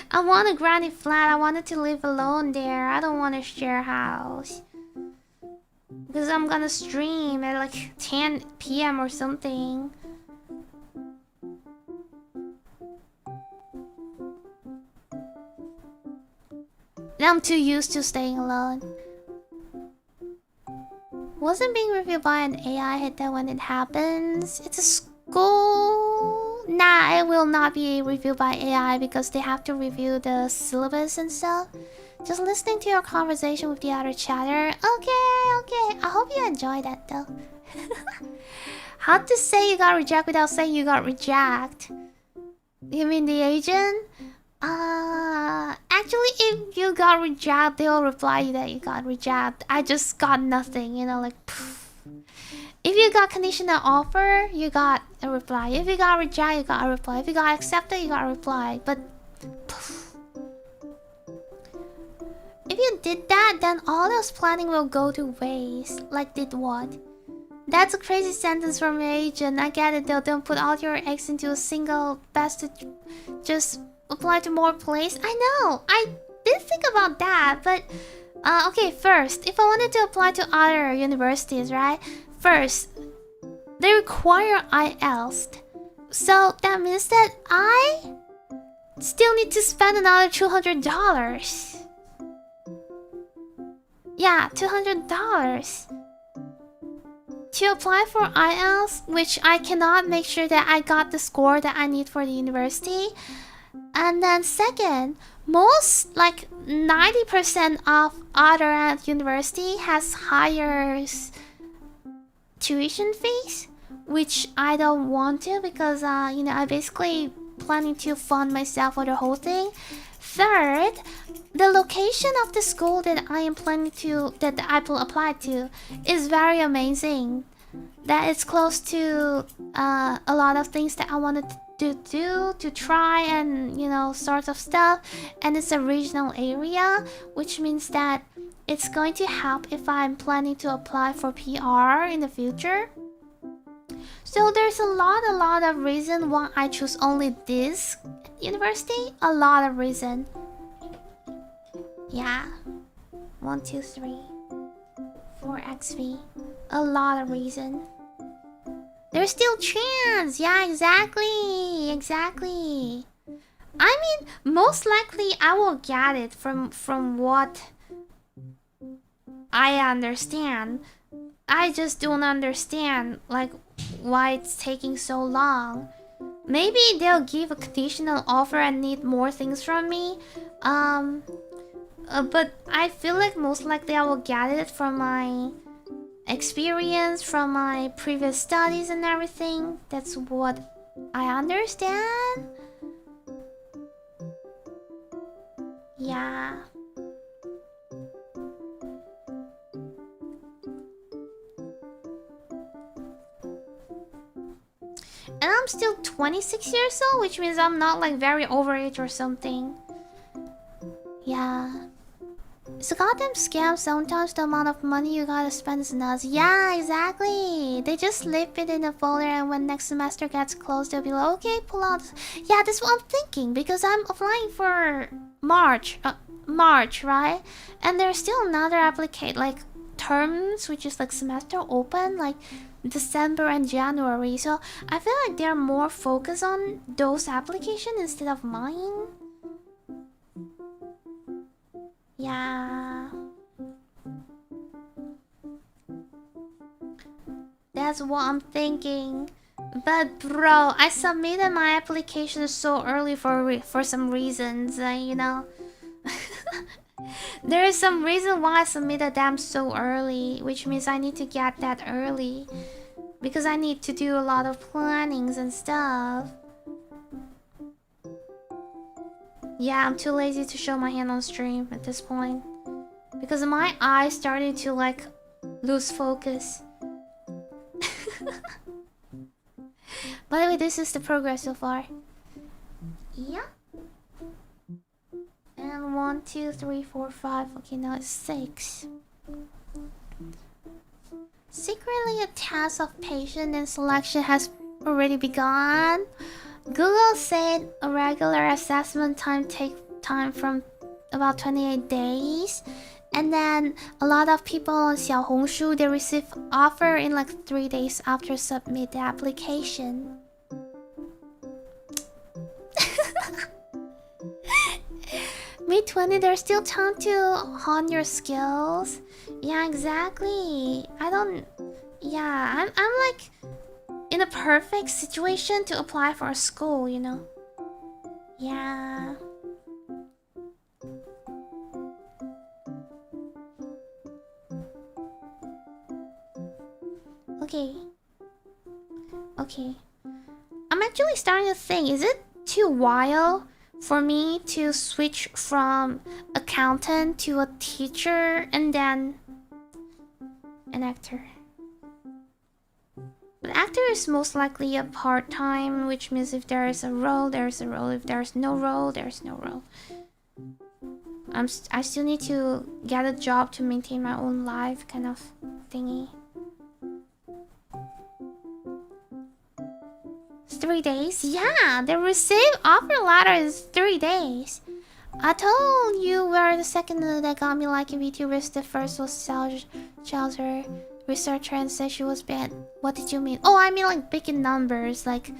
I want a granny flat. I wanted to live alone there. I don't want to share a house. Because I'm gonna stream at like 10 p.m. or something. I'm too used to staying alone. Wasn't being reviewed by an AI hit that when it happens? It's a school. Nah, it will not be reviewed by AI because they have to review the syllabus and stuff. Just listening to your conversation with the other chatter. Okay. I hope you enjoy that though. How to say you got reject without saying you got reject? You mean the agent? Actually, if you got reject, they'll reply you that you got reject. I just got nothing, like poof. If you got conditional offer, you got a reply. If you got reject, you got a reply. If you got accepted, you got a reply. But poof. If you did that, then all those planning will go to waste. Like did what? That's a crazy sentence from your agent. I get it though. Don't put all your eggs into a single basket. Just apply to more places. I know. I did think about that, but okay. First, if I wanted to apply to other universities, right? First, they require IELTS, so that means that I still need to spend another $200. Yeah, $200 to apply for IELTS, which I cannot make sure that I got the score that I need for the university. And then second, most like 90% of other university has higher tuition fees, which I don't want to because I basically planning to fund myself for the whole thing. Third, the location of the school that I am planning to that I will apply to is very amazing. That it's close to a lot of things that I wanted to try and sort of stuff, and it's a regional area, which means that it's going to help if I'm planning to apply for PR in the future. So there's a lot of reason why I choose only this university. A lot of reason. Yeah. 1, 2, 3, 4 XP. A lot of reason. There's still chance. Yeah, exactly. I mean, most likely I will get it from what I understand. I just don't understand like why it's taking so long. Maybe they'll give a conditional offer and need more things from me. But I feel like most likely I will get it from my experience, from my previous studies and everything. That's what I understand. Yeah. And I'm still 26 years old, which means I'm not like very overage or something. Yeah. It's a goddamn scam. Sometimes the amount of money you gotta spend is nuts. Yeah, exactly. They just slip it in a folder, and when next semester gets close, they'll be like, okay, pull out. Yeah, that's what I'm thinking, because I'm applying for March, right? And there's still another application, like terms, which is like semester open, like December and January. So I feel like they're more focused on those applications instead of mine. Yeah. That's what I'm thinking. But bro, I submitted my application so early for some reasons, you know. There is some reason why I submitted them so early, which means I need to get that early because I need to do a lot of plannings and stuff. Yeah, I'm too lazy to show my hand on stream at this point because my eyes started to like lose focus. By the way, this is the progress so far. Yeah. And 1, 2, 3, 4, 5. Okay, now it's 6. Secretly, a task of patience and selection has already begun. Google said a regular assessment time takes time from about 28 days. And then a lot of people on Xiaohongshu, they receive offer in like 3 days after submit the application. Mid 20, there's still time to hone your skills. Yeah, exactly. I'm like in a perfect situation to apply for a school, you know. Yeah. Okay. I'm actually starting to think, is it too wild for me to switch from accountant to a teacher and then an actor? But actor is most likely a part-time, which means if there is a role, there's a role. If there's no role, there's no role. I still need to get a job to maintain my own life, kind of thingy. It's 3 days? Yeah, the receive offer letter is 3 days. I told you where the second that got me liking Vtubers. The first was Chowser, researcher, and said she was bad. What did you mean? Oh, I mean like big in numbers, like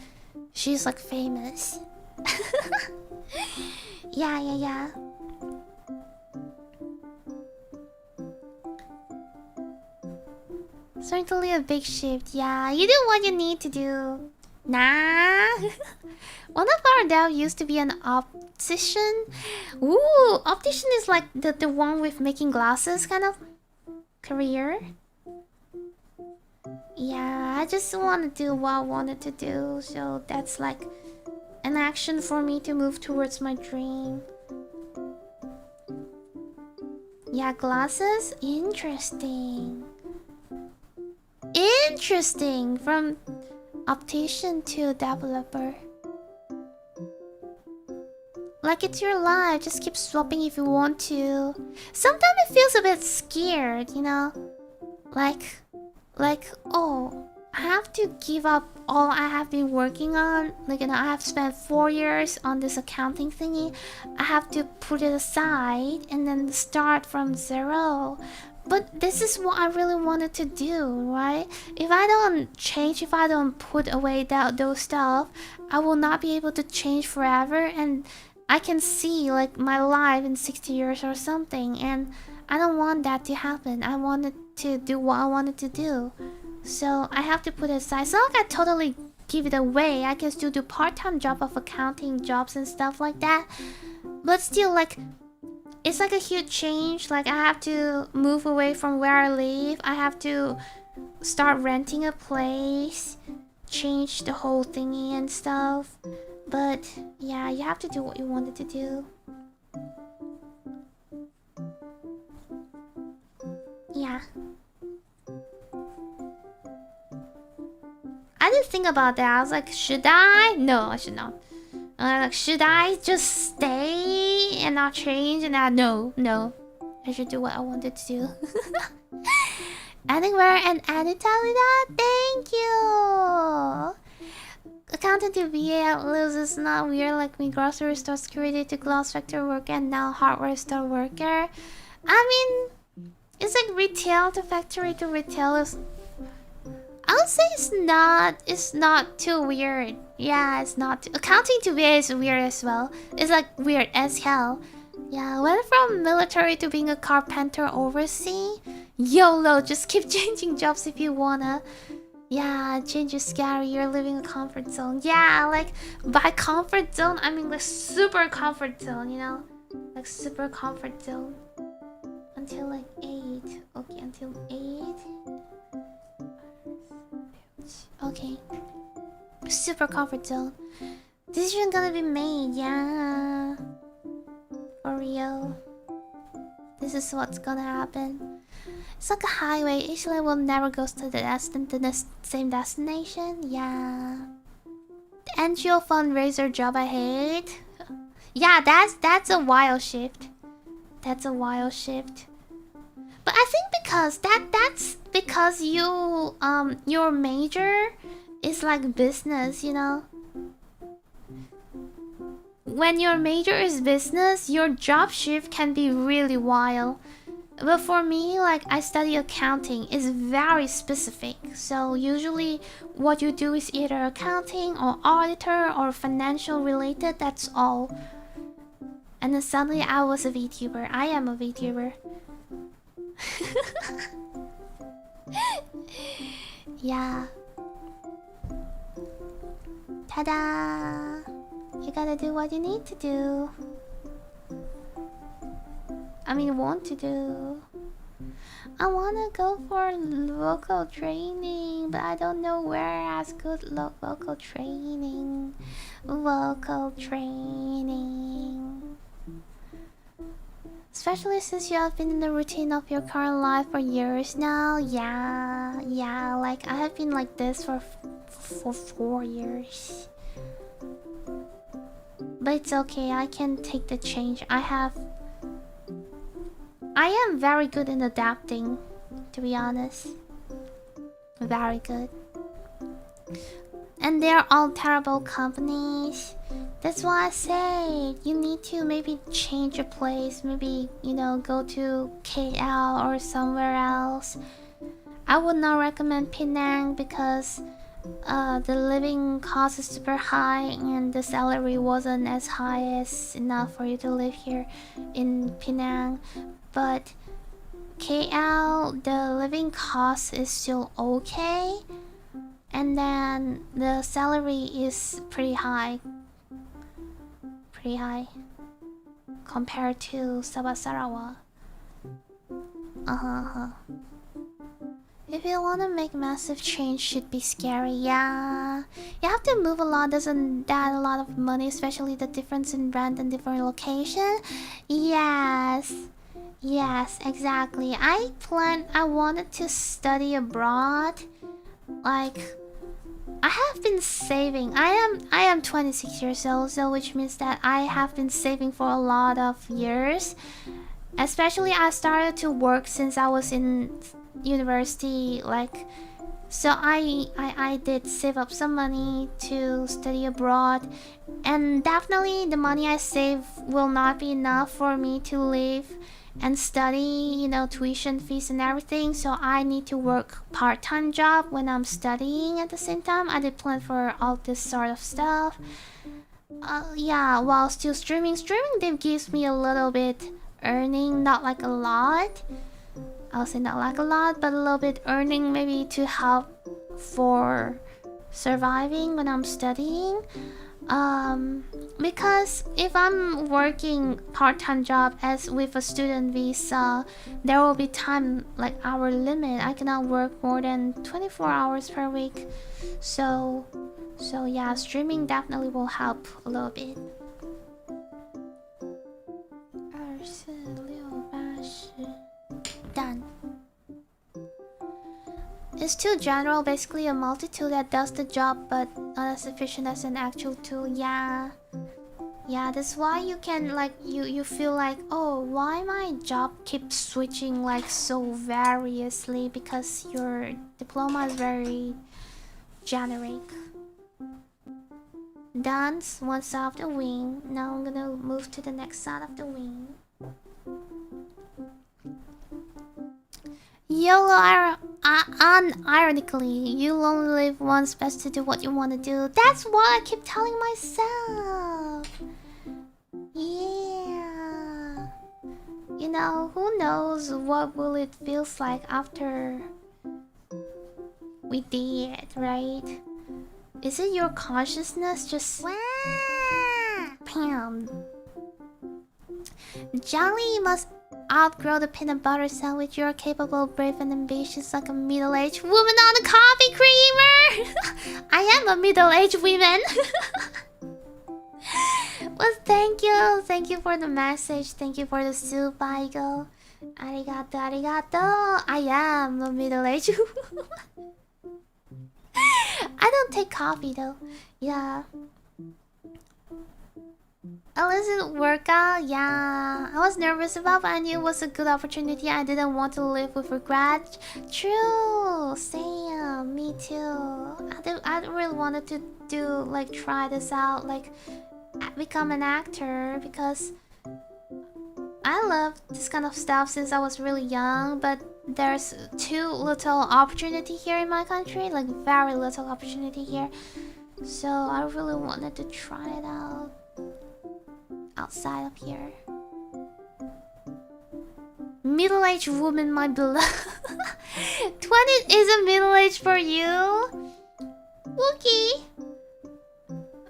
she's like famous. Yeah. Certainly a big shift. Yeah, you do what you need to do. Nah. One of our devs used to be an optician. Ooh, optician is like the one with making glasses kind of career. Yeah, I just want to do what I wanted to do, so that's like an action for me to move towards my dream. Yeah, glasses? Interesting. From optician to developer. Like it's your life, just keep swapping if you want to. Sometimes it feels a bit scared, you know? Like, oh, I have to give up all I have been working on. Like, you know, I have spent 4 years on this accounting thingy. I have to put it aside and then start from zero. But this is what I really wanted to do, right? If I don't change, if I don't put away those stuff, I will not be able to change forever. And I can see like my life in 60 years or something. And I don't want that to happen. I wanted to do what I wanted to do. So I have to put it aside. It's not like I totally give it away. I can still do part-time job of accounting jobs and stuff like that. But still, like, it's like a huge change. Like, I have to move away from where I live. I have to start renting a place, change the whole thingy and stuff. But yeah, you have to do what you wanted to do. Yeah. I did think about that. I was like, should I? No, I should not. Like, should I just stay and not change? And no. I should do what I wanted to do. Anywhere and anytime with that. Thank you. Accountant to VA outlives is not weird like me. Grocery store security to glass factory worker and now hardware store worker. I mean, it's like retail to factory to retail is. I would say it's not too weird. Yeah, it's not. Accounting to VA is weird as well. It's like weird as hell. Yeah, went from military to being a carpenter overseas. YOLO, just keep changing jobs if you wanna. Yeah, change is scary. You're living a comfort zone. Yeah, like by comfort zone, I mean like super comfort zone, you know? Like super comfort zone. Until like 8. Okay, until 8. Okay. Super comfort zone. Decision gonna be made, yeah. For real. This is what's gonna happen. It's like a highway. Usually will never goes to the same destination. Yeah. The NGO fundraiser job I hate. Yeah, that's a wild shift. That's a wild shift. But I think because that's because you your major is like business, you know. When your major is business, your job shift can be really wild. But for me, like I study accounting, is very specific. So usually what you do is either accounting or auditor or financial related, that's all. And then suddenly I was a Vtuber. I am a Vtuber. Yeah. Ta-da! You gotta do what you need to do. I mean, want to do. I wanna go for vocal training, but I don't know where has good vocal training. Vocal training. Especially since you have been in the routine of your current life for years now. Yeah, like I have been like this for 4 years. But it's okay, I can take the change. I am very good in adapting, to be honest. Very good. And they're all terrible companies. That's why I say you need to maybe change your place. Maybe, you know, go to KL or somewhere else. I would not recommend Penang because the living cost is super high and the salary wasn't as high as enough for you to live here in Penang. But KL, the living cost is still okay. And then the salary is pretty high. Compared to Sabah Sarawak. If you want to make massive change, should be scary. Yeah, you have to move a lot. Doesn't that a lot of money, especially the difference in rent and different location? Yes, exactly. I wanted to study abroad. Like, I have been saving. I am 26 years old, so which means that I have been saving for a lot of years. Especially I started to work since I was in university, like, so I did save up some money to study abroad, and definitely the money I save will not be enough for me to live and study, you know, tuition fees and everything. So I need to work part-time job when I'm studying at the same time. I did plan for all this sort of stuff. Yeah, while still streaming they gives me a little bit earning, not like a lot. I'll say not like a lot, but a little bit earning, maybe to help for surviving when I'm studying. Because if I'm working part-time job as with a student visa, there will be time, like hour limit. I cannot work more than 24 hours per week. So yeah, streaming definitely will help a little bit. Done. It's too general, basically a multi-tool that does the job but not as efficient as an actual tool. Yeah. Yeah, that's why you can like you feel like, oh, why my job keeps switching like so variously, because your diploma is very generic. Done one side of the wing. Now I'm gonna move to the next side of the wing. YOLO, unironically, you only live once, best to do what you want to do. That's what I keep telling myself. Yeah. You know, who knows what will it feels like after we did, right? Is it your consciousness just... Pam. Jelly must outgrow the peanut butter sandwich. You're capable, brave, and ambitious like a middle-aged woman on a coffee creamer. I am a middle-aged woman. Well, thank you. Thank you for the message. Thank you for the soup, Aigo. Arigato, arigato. I am a middle-aged woman. I don't take coffee though. Yeah. Illicit workout, yeah. I was nervous about, but I knew it was a good opportunity. I didn't want to live with regret. True, same, me too. I really wanted to do like try this out, like become an actor, because I love this kind of stuff since I was really young. But there's too little opportunity here in my country, like very little opportunity here. So I really wanted to try it out outside of here. Middle-aged woman, my beloved. 20 is a middle-aged for you? Wookie.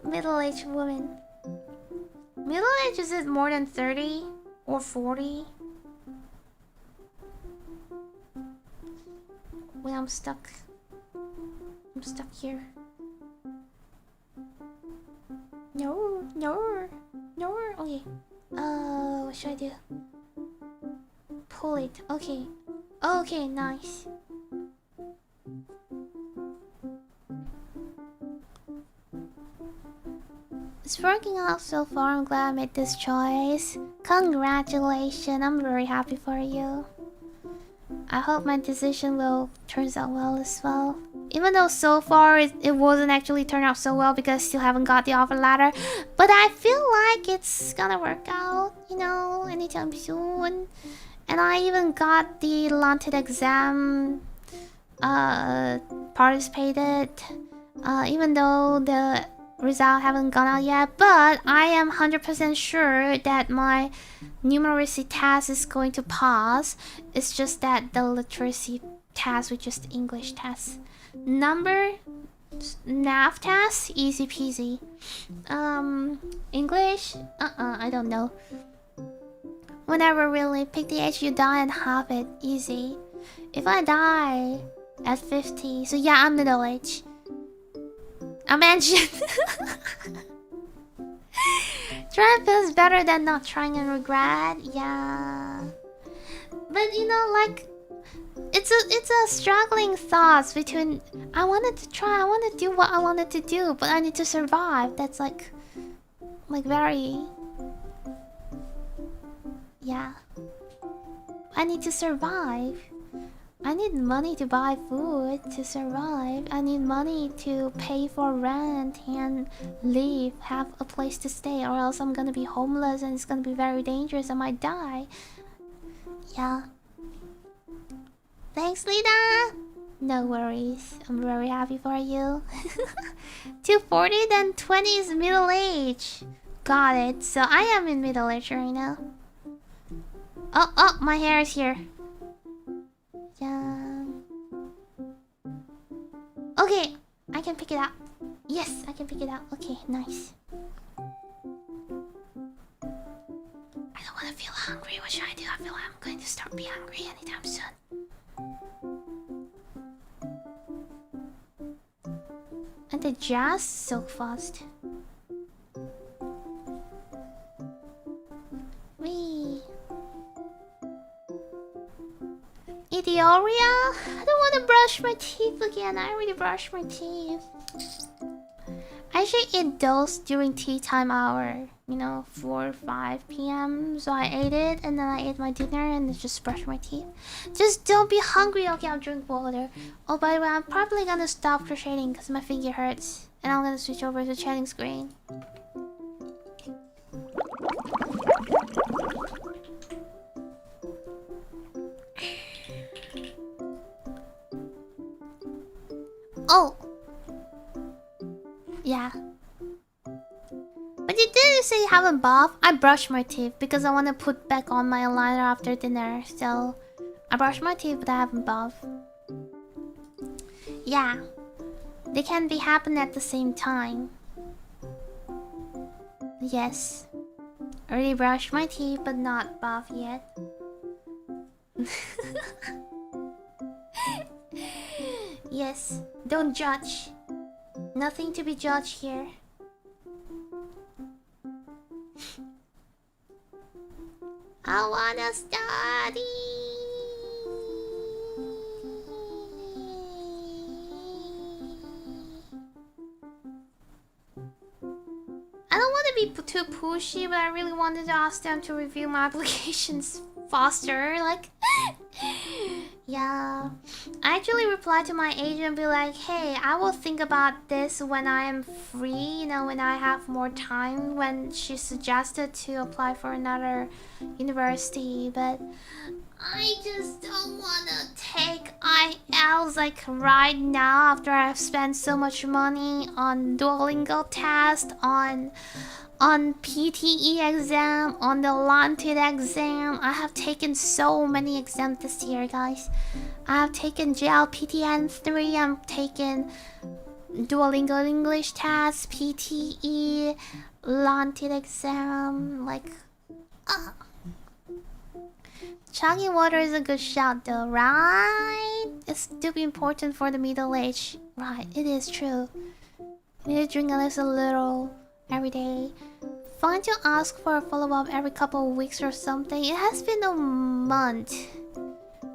Middle-aged woman. Middle-aged, is it more than 30 or 40? Wait, I'm stuck. I'm stuck here. No, no, no. Okay. What should I do? Pull it. Okay. Okay, nice. It's working out so far. I'm glad I made this choice. Congratulations. I'm very happy for you. I hope my decision will turns out well as well. Even though so far it wasn't actually turned out so well because I still haven't got the offer letter. But I feel like it's gonna work out, you know, anytime soon. And I even got the Lantid exam participated. Even though the result haven't gone out yet. But I am 100% sure that my numeracy test is going to pass. It's just that the literacy test, which is the English test. Number math test, easy peasy. English, I don't know. Whenever really, pick the age you die and have it, easy. If I die at 50, so yeah, I'm middle age. I mentioned. Trying feels better than not trying and regret, yeah. But you know, like, it's a struggling thoughts between I wanted to try, I want to do what I wanted to do, but I need to survive. That's like very, yeah. I need to survive. I need money to buy food to survive. I need money to pay for rent and live, have a place to stay, or else I'm gonna be homeless and it's gonna be very dangerous. I might die. Yeah. Thanks, Lida. No worries. I'm very happy for you. 240, then 20 is middle age. Got it. So I am in middle age right now. Oh, my hair is here. Yeah. Okay, I can pick it up. Yes, I can pick it up. Okay, nice. I don't want to feel hungry. What should I do? I feel like I'm going to start being hungry anytime soon. And the jazz so fast. Wee. I don't want to brush my teeth again. I already brushed my teeth. I usually eat those during tea time hour. You know, 4 or 5 p.m. So I ate it and then I ate my dinner and then just brushed my teeth. Just don't be hungry. Okay, I'll drink water. Oh, by the way, I'm probably gonna stop crocheting because my finger hurts. And I'm gonna switch over to chatting screen. Oh! Yeah. But you didn't say you haven't bathed. I brushed my teeth because I want to put back on my eyeliner after dinner. So, I brushed my teeth but I haven't bathed. Yeah. They can be happening at the same time. Yes. Already brushed my teeth but not bathed yet. Yes. Don't judge. Nothing to be judged here. I wanna study. I don't want to be too pushy, but I really wanted to ask them to review my applications faster. Like, yeah. I actually replied to my agent and be like, hey, I will think about this when I am free, you know, when I have more time, when she suggested to apply for another university, but I just don't want to take IELTS like right now after I've spent so much money on Duolingo test, on PTE exam, on the Lida exam. I have taken so many exams this year, guys. I have taken JLPTN 3, I'm taking Duolingo English test, PTE, Lida exam, like... Chugging water is a good shout though, right? It's still be important for the middle age. Right, it is true. You need to drink at least a little every day. Fine to ask for a follow-up every couple of weeks or something. It has been a month.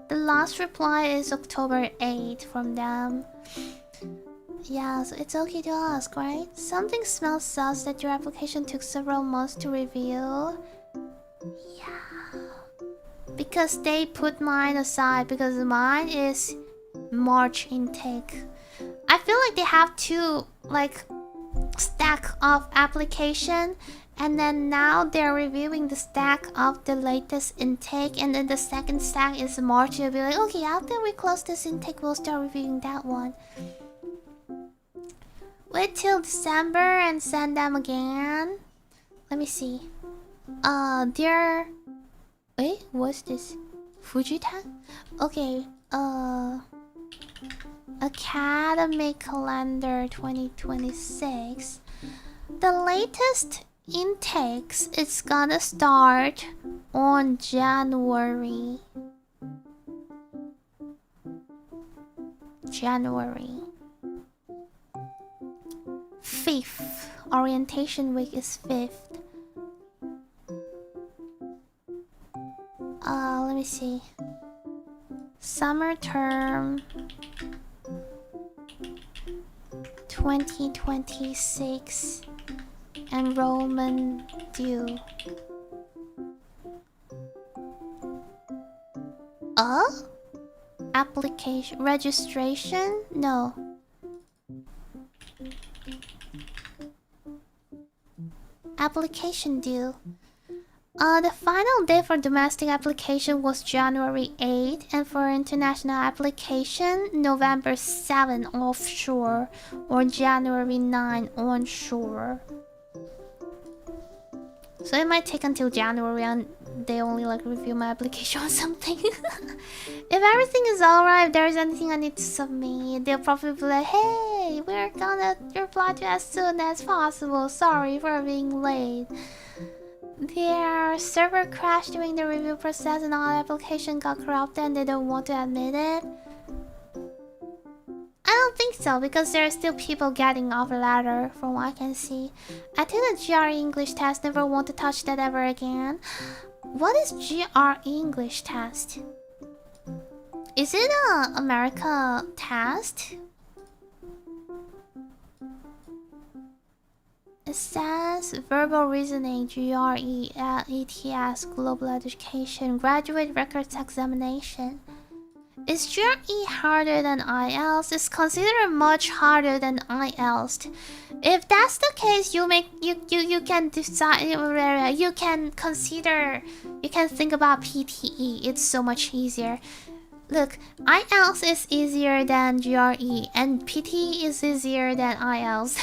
The last reply is October 8th from them. Yeah, so it's okay to ask, right? Something smells sus that your application took several months to review. Yeah. Because they put mine aside, because mine is March intake. I feel like they have two, like, stack of application, and then now they're reviewing the stack of the latest intake, and then the second stack is March. You'll be like, okay, after we close this intake, we'll start reviewing that one. Wait till December and send them again. Let me see. They're... Wait, what's this? Fujitan? Okay, Academic Calendar 2026. The latest intakes is gonna start on January 5th. Orientation week is 5th. Let me see. Summer term 2026 enrollment due. Application registration? No. Application due. The final day for domestic application was January 8th, and for international application, November 7 offshore or January 9 onshore. So it might take until January and they only like review my application or something. If everything is alright, if there's anything I need to submit, they'll probably be like, hey, we're gonna reply to you as soon as possible. Sorry for being late. Their server crashed during the review process and all application got corrupted and they don't want to admit it. I don't think so, because there are still people getting off the ladder from what I can see. I think the GRE English test, never want to touch that ever again. What is GRE English test? Is it a America test? It says verbal reasoning, GRE, ETS, global education, graduate records examination. Is GRE harder than IELTS? It's considered much harder than IELTS. If that's the case, you can decide. You can consider. You can think about PTE. It's so much easier. Look, IELTS is easier than GRE, and PTE is easier than IELTS.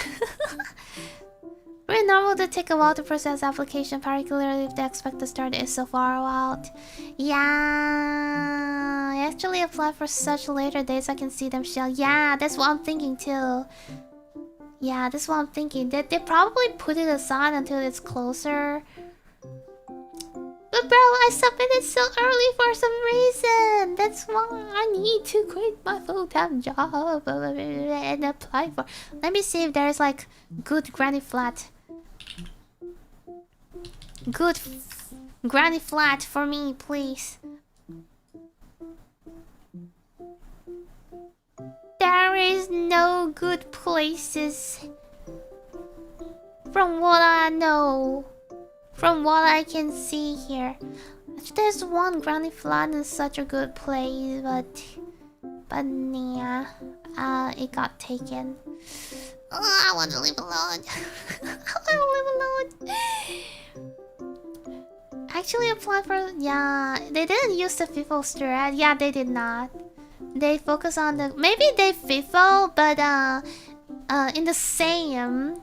It's normal to take a while to process application, particularly if the expected start is so far out. Yeah, I actually apply for such later dates I can see them show. Yeah, that's what I'm thinking too. Yeah, that's what I'm thinking. They probably put it aside until it's closer. But bro, I submitted so early for some reason. That's why I need to quit my full-time job and apply for. Let me see if there's like good granny flat. Good granny flat for me, please. There is no good places. From what I know. From what I can see here. There's one granny flat in such a good place, but yeah. It got taken. I want to live alone. I want to live alone. Actually applied for... Yeah, they didn't use the FIFO strat. Yeah, they did not. They focus on the... Maybe they FIFO, but in the same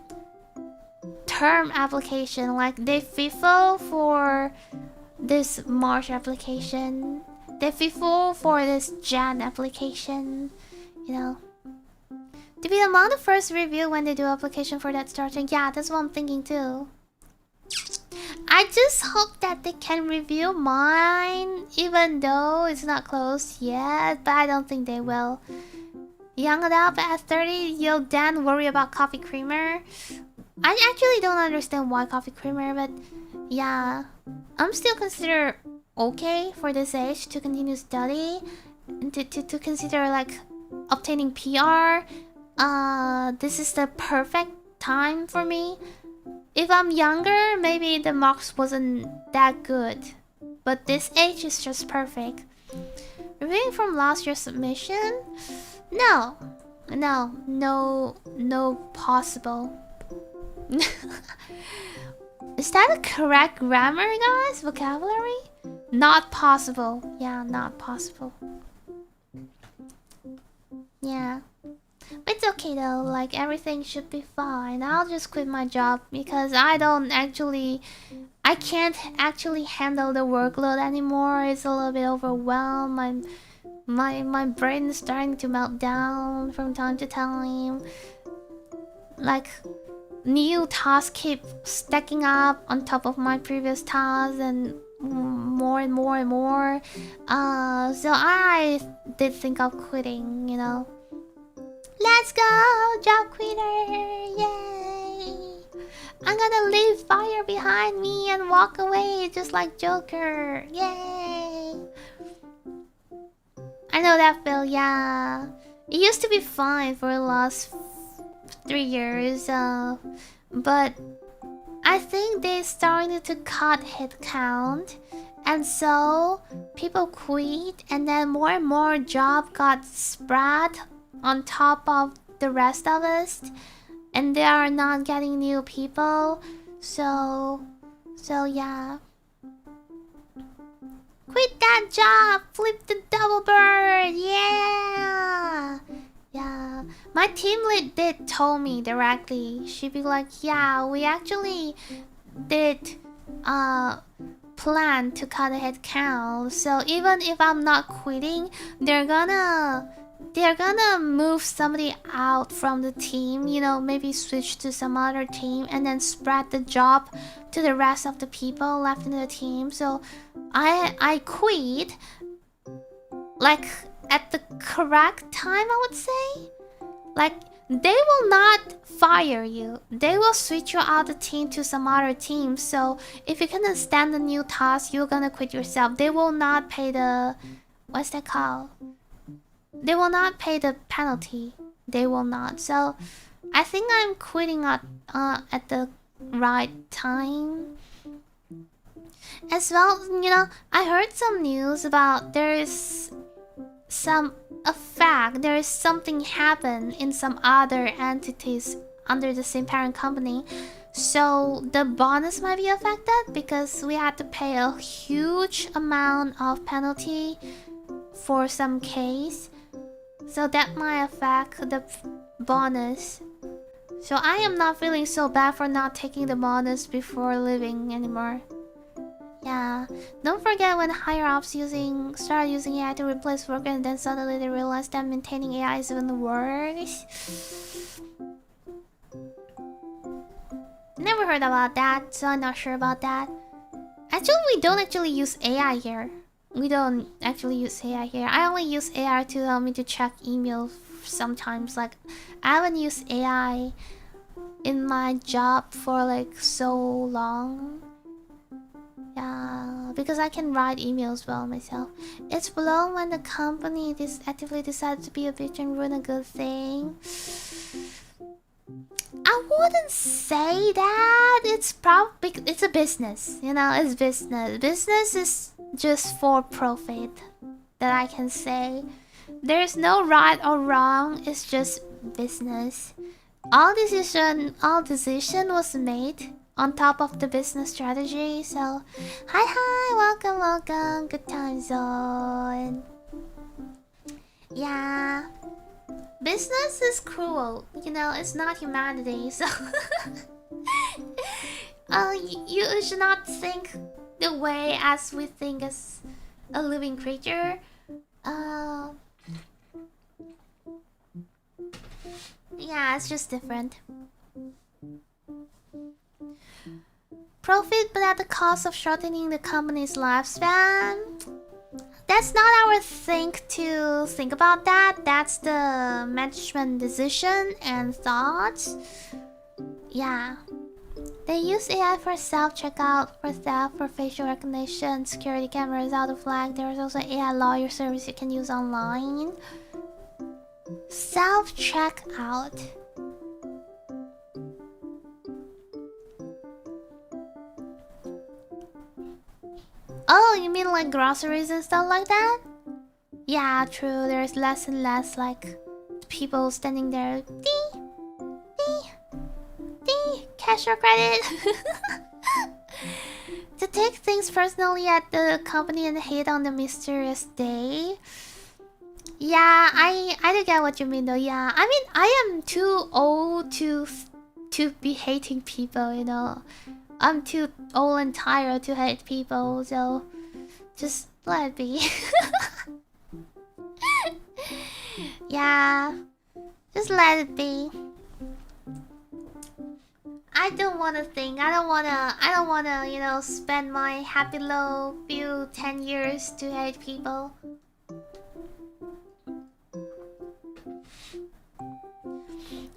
term application. Like, they FIFO for this March application. They FIFO for this Jan application. You know. To be among the first review when they do application for that starting. Yeah, that's what I'm thinking too. I just hope that they can review mine, even though it's not closed yet, but I don't think they will. Young adult at 30, you'll then worry about coffee creamer. I actually don't understand why coffee creamer, but yeah. I'm still considered okay for this age to continue study, and to consider like obtaining PR. This is the perfect time for me. If I'm younger, maybe the marks wasn't that good. But this age is just perfect. Reviewing from last year's submission? No possible. Is that a correct grammar, guys? Vocabulary? Not possible. Yeah, not possible. Yeah. It's okay though, like everything should be fine. I'll just quit my job because I can't actually handle the workload anymore. It's a little bit overwhelmed. My brain is starting to melt down from time to time. Like new tasks keep stacking up on top of my previous tasks and more and more and more. So I did think of quitting, you know. Let's go, job quitter! Yay! I'm gonna leave fire behind me and walk away just like Joker. Yay! I know that feel, yeah. It used to be fine for the last 3 years, but I think they started to cut head count, and so people quit, and then more and more job got spread on top of the rest of us, and they are not getting new people. So yeah. Quit that job! Flip the double bird! Yeah! Yeah. My team lead did tell me directly. She'd be like, yeah, we actually did plan to cut a head count. So even if I'm not quitting, they're gonna move somebody out from the team, you know, maybe switch to some other team and then spread the job to the rest of the people left in the team. So I quit like at the correct time, I would say. Like, they will not fire you. They will switch you out the team to some other team. So if you cannot stand the new task, you're gonna quit yourself. They will not pay the... what's that called? they will not pay the penalty. They will not. So I think I'm quitting at the right time. As well, you know, I heard some news about there is there is something happen in some other entities under the same parent company. So the bonus might be affected because we had to pay a huge amount of penalty for some case. So that might affect the bonus. So I am not feeling so bad for not taking the bonus before leaving anymore. Yeah, don't forget when higher ups started using AI to replace workers, and then suddenly they realized that maintaining AI is even worse. Never heard about that, so I'm not sure about that. Actually, we don't actually use AI here. We don't actually use AI here. I only use AI to help me to check email sometimes. Like, I haven't used AI in my job for like so long. Yeah, because I can write emails well myself. It's blown when the company actively decides to be a bitch and ruin a good thing. I wouldn't say that. It's a business, you know. It's business. Business is just for profit. That I can say. There's no right or wrong. It's just business. All decision was made on top of the business strategy. So, hi, welcome. Good time zone. Yeah. Business is cruel, you know, it's not humanity, so you should not think the way as we think as a living creature. Yeah, it's just different. Profit, but at the cost of shortening the company's lifespan. That's not our thing to think about that. That's the management decision and thoughts. Yeah. They use AI for self-checkout, for theft, for facial recognition, security cameras, auto flag. There's also AI lawyer service you can use online. Self-checkout. Oh, you mean like groceries and stuff like that? Yeah, true. There's less and less like people standing there. Cash or credit. To take things personally at the company and hate on the mysterious day. Yeah, I do get what you mean though. Yeah, I mean I am too old to be hating people, you know. I'm too old and tired to hate people, so just let it be. Yeah, just let it be. I don't wanna think. I don't wanna, you know, spend my happy low few 10 years to hate people.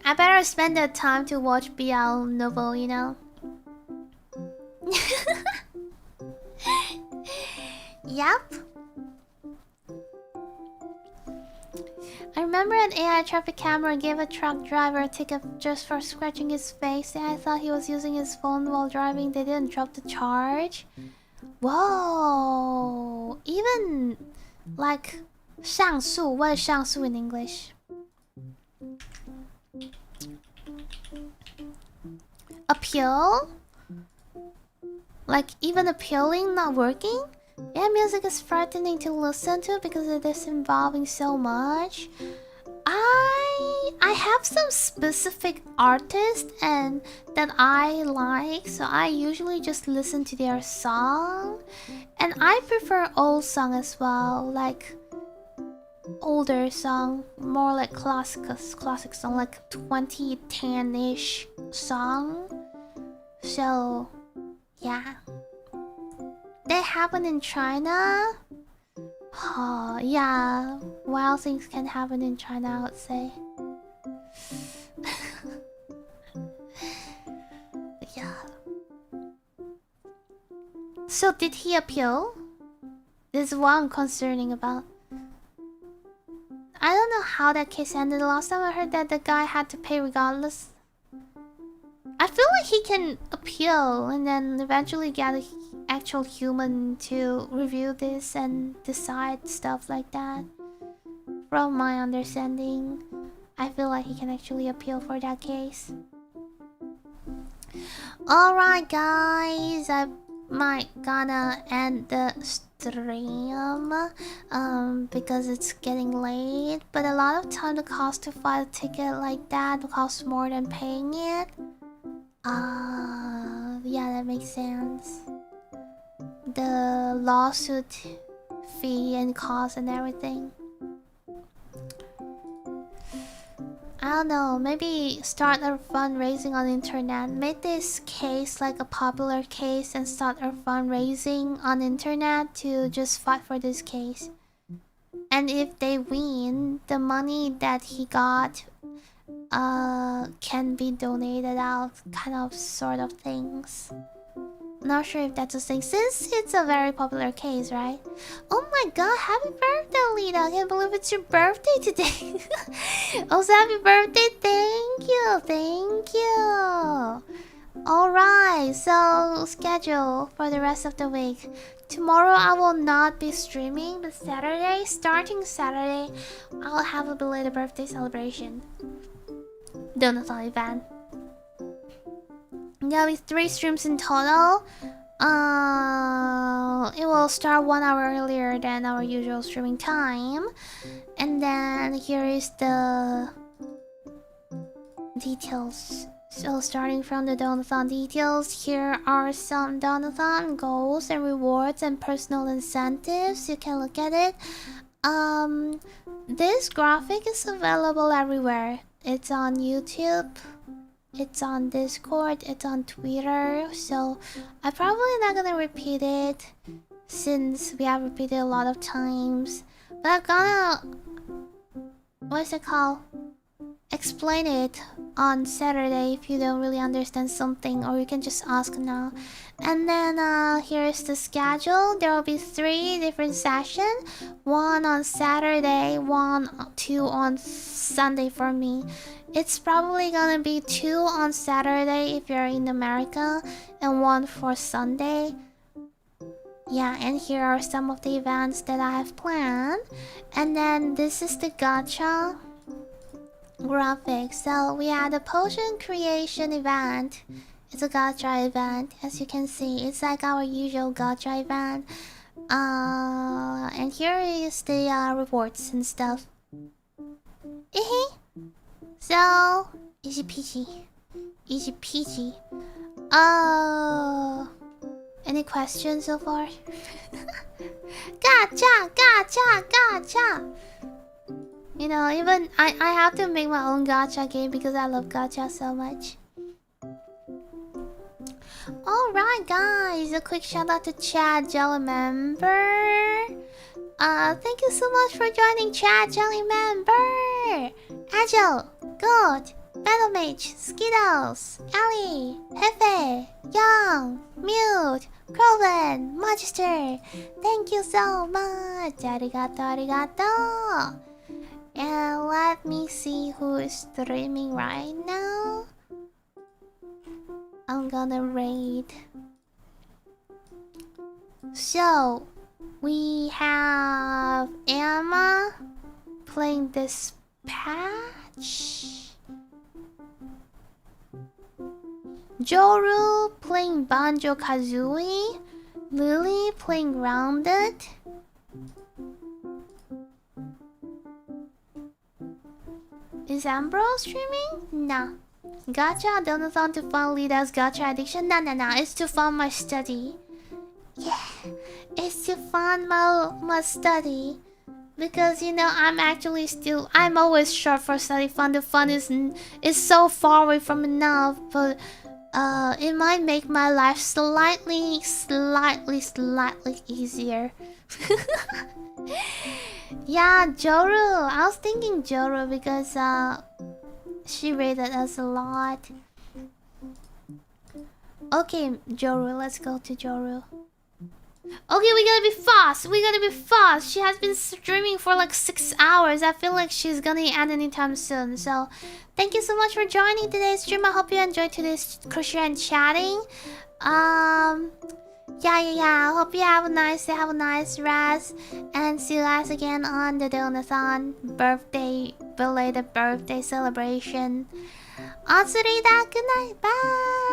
I better spend the time to watch BL novel, you know. Yep. I remember an AI traffic camera gave a truck driver a ticket just for scratching his face. I thought he was using his phone while driving. They didn't drop the charge. Whoa! Even like 上诉, what is 上诉 in English? Appeal? Like even appealing not working? Yeah, music is frightening to listen to because it is involving so much. I have some specific artists and that I like, so I usually just listen to their song. And I prefer old song as well, like older song, more like classic song, like 2010-ish song. So yeah. They happen in China? Oh, yeah. Wild things can happen in China, I would say. Yeah. So, did he appeal? This is what I'm concerning about. I how that case ended. The last time I heard that the guy had to pay regardless. I feel like he can appeal and then eventually get an actual human to review this and decide stuff like that. From my understanding, I feel like he can actually appeal for that case. Alright guys, I might gonna end the stream because it's getting late. But a lot of time the cost to file a ticket like that costs more than paying it. Yeah, that makes sense. The lawsuit fee and cost and everything. I don't know, maybe start a fundraising on the internet. Make this case like a popular case and start a fundraising on the internet to just fight for this case. And if they win, the money that he got can be donated out, kind of sort of things. Not sure if that's a thing, since it's a very popular case, right? Oh my god, happy birthday, Lida! I can't believe it's your birthday today. Also, happy birthday, thank you, thank you. Alright, so schedule for the rest of the week. Tomorrow I will not be streaming, but Saturday, starting Saturday, I'll have a belated birthday celebration. Donathon event. There'll be 3 streams in total. It will start 1 hour earlier than our usual streaming time. And then here is the details. So starting from the Donathon details, here are some Donathon goals and rewards and personal incentives. You can look at it. This graphic is available everywhere. It's on YouTube. It's on Discord, it's on Twitter, so I'm probably not gonna repeat it since we have repeated a lot of times. But I'm gonna, what's it called? Explain it on Saturday if you don't really understand something, or you can just ask now. And then here's the schedule. There will be 3 different sessions. 1 on Saturday, 2 on Sunday for me. It's probably gonna be 2 on Saturday if you're in America, and 1 for Sunday. Yeah, and here are some of the events that I have planned. And then this is the gacha graphic. So we had a potion creation event. It's a gacha event, as you can see. It's like our usual gacha event. And here is the rewards and stuff. So easy peasy, easy peasy. Any questions so far? Gacha, gacha, gacha. You know, even I have to make my own gacha game because I love gacha so much. Alright guys, a quick shout out to Chad Jelly Member. Thank you so much for joining Chat Jelly Member. Agile, Good, Battle Mage, Skittles, Ellie, Hefe, Young, Mute, Croven, Magister. Thank you so much. Arigato, arigato. And let me see who is streaming right now. I'm gonna raid. So we have Emma playing Dispatch, Joru playing Banjo Kazooie, Lily playing Grounded, is Ambrose streaming? Nah. Gacha Donathon to fund Lida's gacha addiction? Nah, it's to fund my study. Yeah, it's to fund my study. Because, you know, I'm always short for study fund. The fund is so far away from enough. But it might make my life slightly easier. Yeah, Joru. I was thinking Joru because she rated us a lot. Okay, Joru, let's go to Joru. Okay, we gotta be fast. We gotta be fast. She has been streaming for like 6 hours. I feel like she's gonna end anytime soon. So, thank you so much for joining today's stream. I hope you enjoyed today's crochet and chatting. Yeah. I hope you have a nice day, have a nice rest, and see you guys again on the Donathon belated birthday celebration. On Lida, good night, bye.